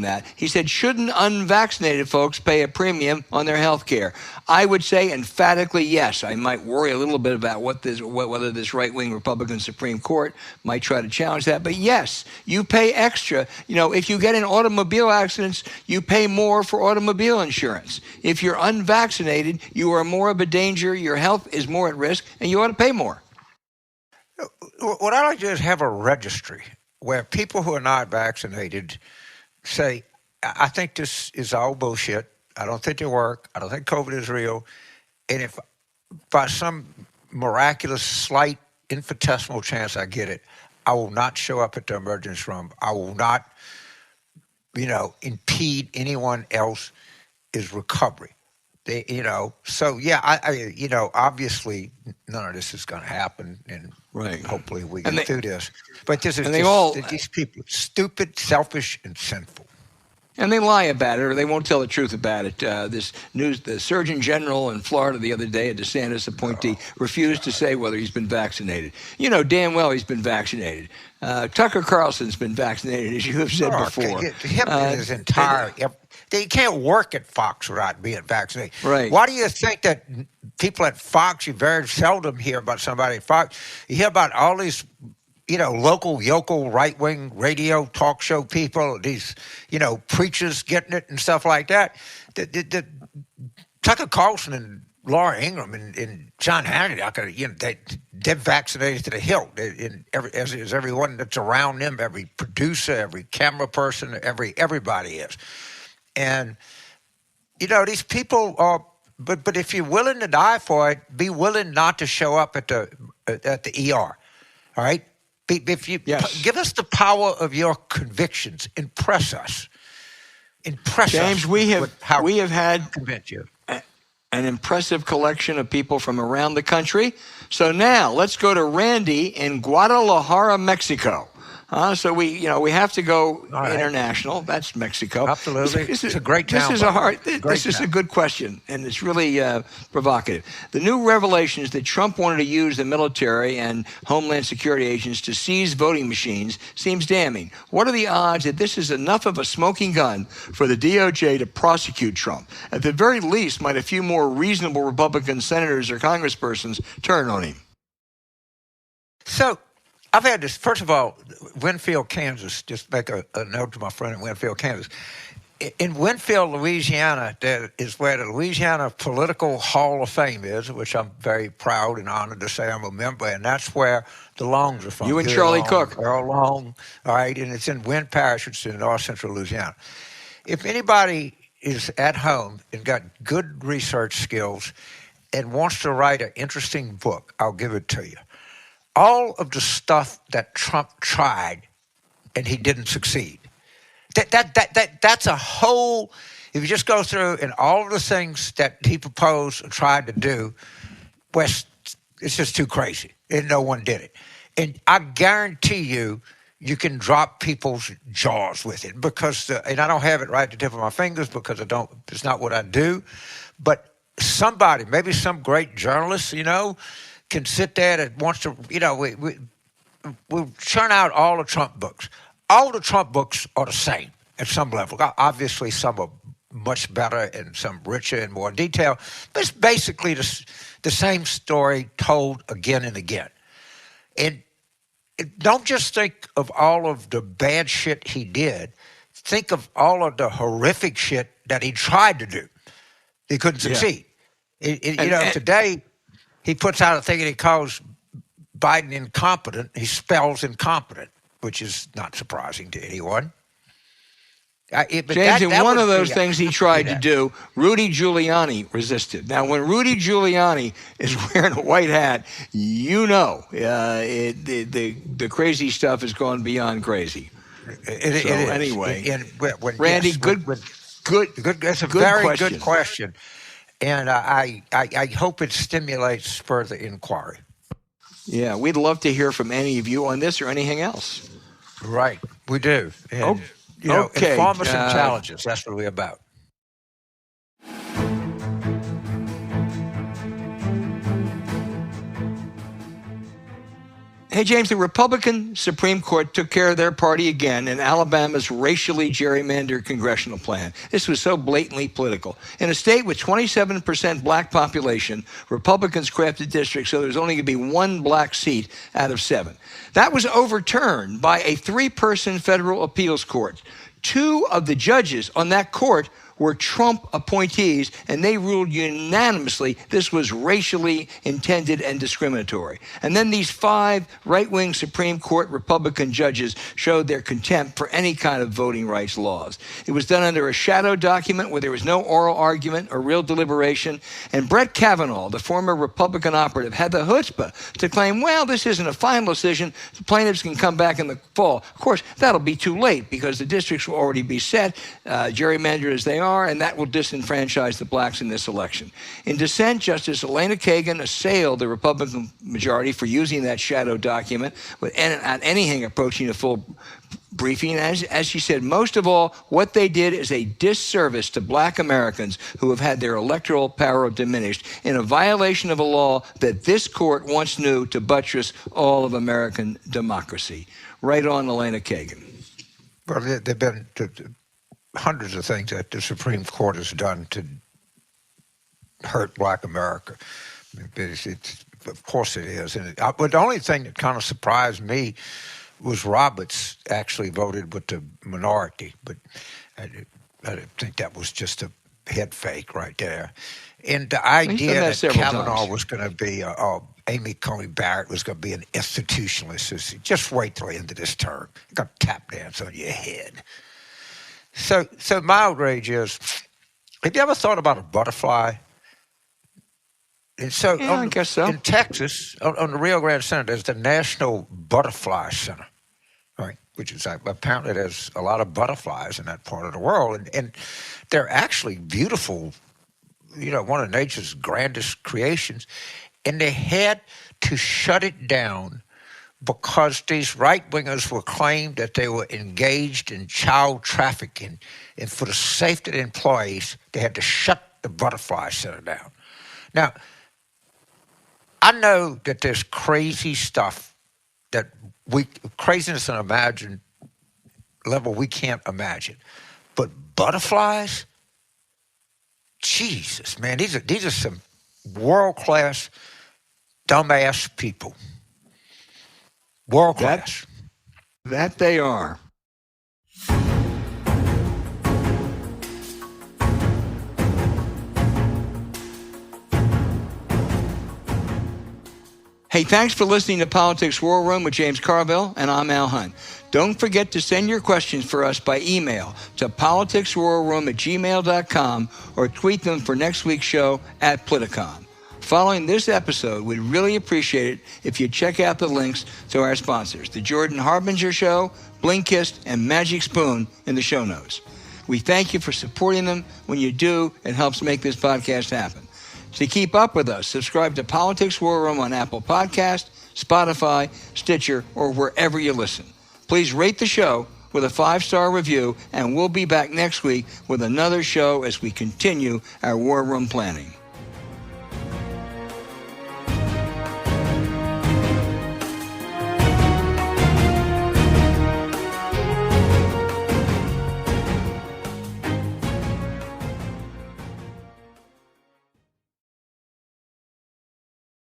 that. He said, shouldn't unvaccinated folks pay a premium on their health care? I would say emphatically yes. I might worry a little bit about whether this right-wing Republican Supreme Court might try to challenge that. But yes, you pay extra. If you get in automobile accidents, you pay more for automobile insurance. If you're unvaccinated, you are more of a danger, your health is more at risk, and you ought to pay more. What I like to do is have a registry where people who are not vaccinated say, I think this is all bullshit. I don't think it work. I don't think COVID is real. And if by some miraculous, slight, infinitesimal chance I get it, I will not show up at the emergency room. I will not, impede anyone else's recovery. So yeah, I obviously none of this is going to happen, and hopefully we get through this. But this is these people stupid, selfish, and sinful. And they lie about it, or they won't tell the truth about it. The Surgeon General in Florida the other day, a DeSantis appointee, refused to say whether he's been vaccinated. You know damn well he's been vaccinated. Tucker Carlson's been vaccinated, as you have said before. Him and his entire... You can't work at Fox without being vaccinated. Right. Why do you think that people at Fox, you very seldom hear about somebody at Fox? You hear about all these, local, yokel, right-wing radio talk show people, these, preachers getting it and stuff like that. Tucker Carlson and Laura Ingraham and John Hannity, they're vaccinated to the hilt. As is everyone that's around them, every producer, every camera person, everybody is. And, these people are, but if you're willing to die for it, be willing not to show up at the ER, all right? If you give us the power of your convictions, impress us. James, we have had convince you. An impressive collection of people from around the country. So now let's go to Randy in Guadalajara, Mexico. So we have to go international. That's Mexico. Absolutely. It's a great town. This is a good question, and it's really provocative. The new revelations that Trump wanted to use the military and Homeland Security agents to seize voting machines seems damning. What are the odds that this is enough of a smoking gun for the DOJ to prosecute Trump? At the very least, might a few more reasonable Republican senators or congresspersons turn on him? So, I've had this, first of all, Winfield, Kansas, just make a note to my friend in Winfield, Kansas. In Winfield, Louisiana, that is where the Louisiana Political Hall of Fame is, which I'm very proud and honored to say I'm a member, and that's where the Longs are from. You and Charlie Cook. Earl Long, all right, and it's in Wynn Parish, it's in north central Louisiana. If anybody is at home and got good research skills and wants to write an interesting book, I'll give it to you. All of the stuff that Trump tried and he didn't succeed. That's a whole, if you just go through and all of the things that he proposed or tried to do, it's just too crazy. And no one did it. And I guarantee you can drop people's jaws with it because, and I don't have it right at the tip of my fingers because it's not what I do. But somebody, maybe some great journalist, can sit there and wants to, we'll churn out all the Trump books. All the Trump books are the same at some level. Obviously, some are much better and some richer and more detailed. But it's basically the same story told again and again. And don't just think of all of the bad shit he did. Think of all of the horrific shit that he tried to do. He couldn't succeed. Today, he puts out a thing and he calls Biden incompetent. He spells incompetent, which is not surprising to anyone. James, one of those things he tried to do, Rudy Giuliani resisted. Now, when Rudy Giuliani is wearing a white hat, the crazy stuff has gone beyond crazy. Anyway, Randy, good. That's a very good question. And I hope it stimulates further inquiry. Yeah, we'd love to hear from any of you on this or anything else. Right, we do. And, inform us and challenge us. That's what we're about. Hey, James, the Republican Supreme Court took care of their party again in Alabama's racially gerrymandered congressional plan. This was so blatantly political. In a state with 27% black population, Republicans crafted districts so there's only going to be one black seat out of 7. That was overturned by a 3-person federal appeals court. 2 of the judges on that court were Trump appointees, and they ruled unanimously this was racially intended and discriminatory. And then these 5 right-wing Supreme Court Republican judges showed their contempt for any kind of voting rights laws. It was done under a shadow document where there was no oral argument or real deliberation, and Brett Kavanaugh, the former Republican operative, had the chutzpah to claim, well, this isn't a final decision. The plaintiffs can come back in the fall. Of course, that'll be too late because the districts will already be set, gerrymandered as they are, and that will disenfranchise the blacks in this election. In dissent, Justice Elena Kagan assailed the Republican majority for using that shadow document without anything approaching a full briefing. As she said, most of all, what they did is a disservice to black Americans who have had their electoral power diminished in a violation of a law that this court once knew to buttress all of American democracy. Right on, Elena Kagan. Well, there have been hundreds of things that the Supreme Court has done to hurt black America. Of course it is. But the only thing that kind of surprised me was Roberts actually voted with the minority, but I think that was just a head fake right there. And the idea that Kavanaugh was going to be, Amy Coney Barrett was going to be an institutionalist, just wait till the end of this term. You got to tap dance on your head. So my outrage is, have you ever thought about a butterfly? And so, I guess so. In Texas, on the Rio Grande Center, there's the National Butterfly Center, right? Which is apparently there's a lot of butterflies in that part of the world, and they're actually beautiful. One of nature's grandest creations, and they had to shut it down because these right-wingers were claimed that they were engaged in child trafficking, and for the safety of the employees, they had to shut the Butterfly Center down. Now, I know that there's crazy stuff craziness on an imagined level we can't imagine. But butterflies? Jesus, man, these are some world-class dumbass people. World-class. That they are. Hey, thanks for listening to Politics War Room with James Carville, and I'm Al Hunt. Don't forget to send your questions for us by email to politicswarroom@gmail.com or tweet them for next week's show at Politicon. Following this episode, we'd really appreciate it if you check out the links to our sponsors, the Jordan Harbinger Show, Blinkist, and Magic Spoon in the show notes. We thank you for supporting them. When you do, it helps make this podcast happen. To keep up with us, subscribe to Politics War Room on Apple Podcasts, Spotify, Stitcher, or wherever you listen. Please rate the show with a 5-star review, and we'll be back next week with another show as we continue our War Room planning.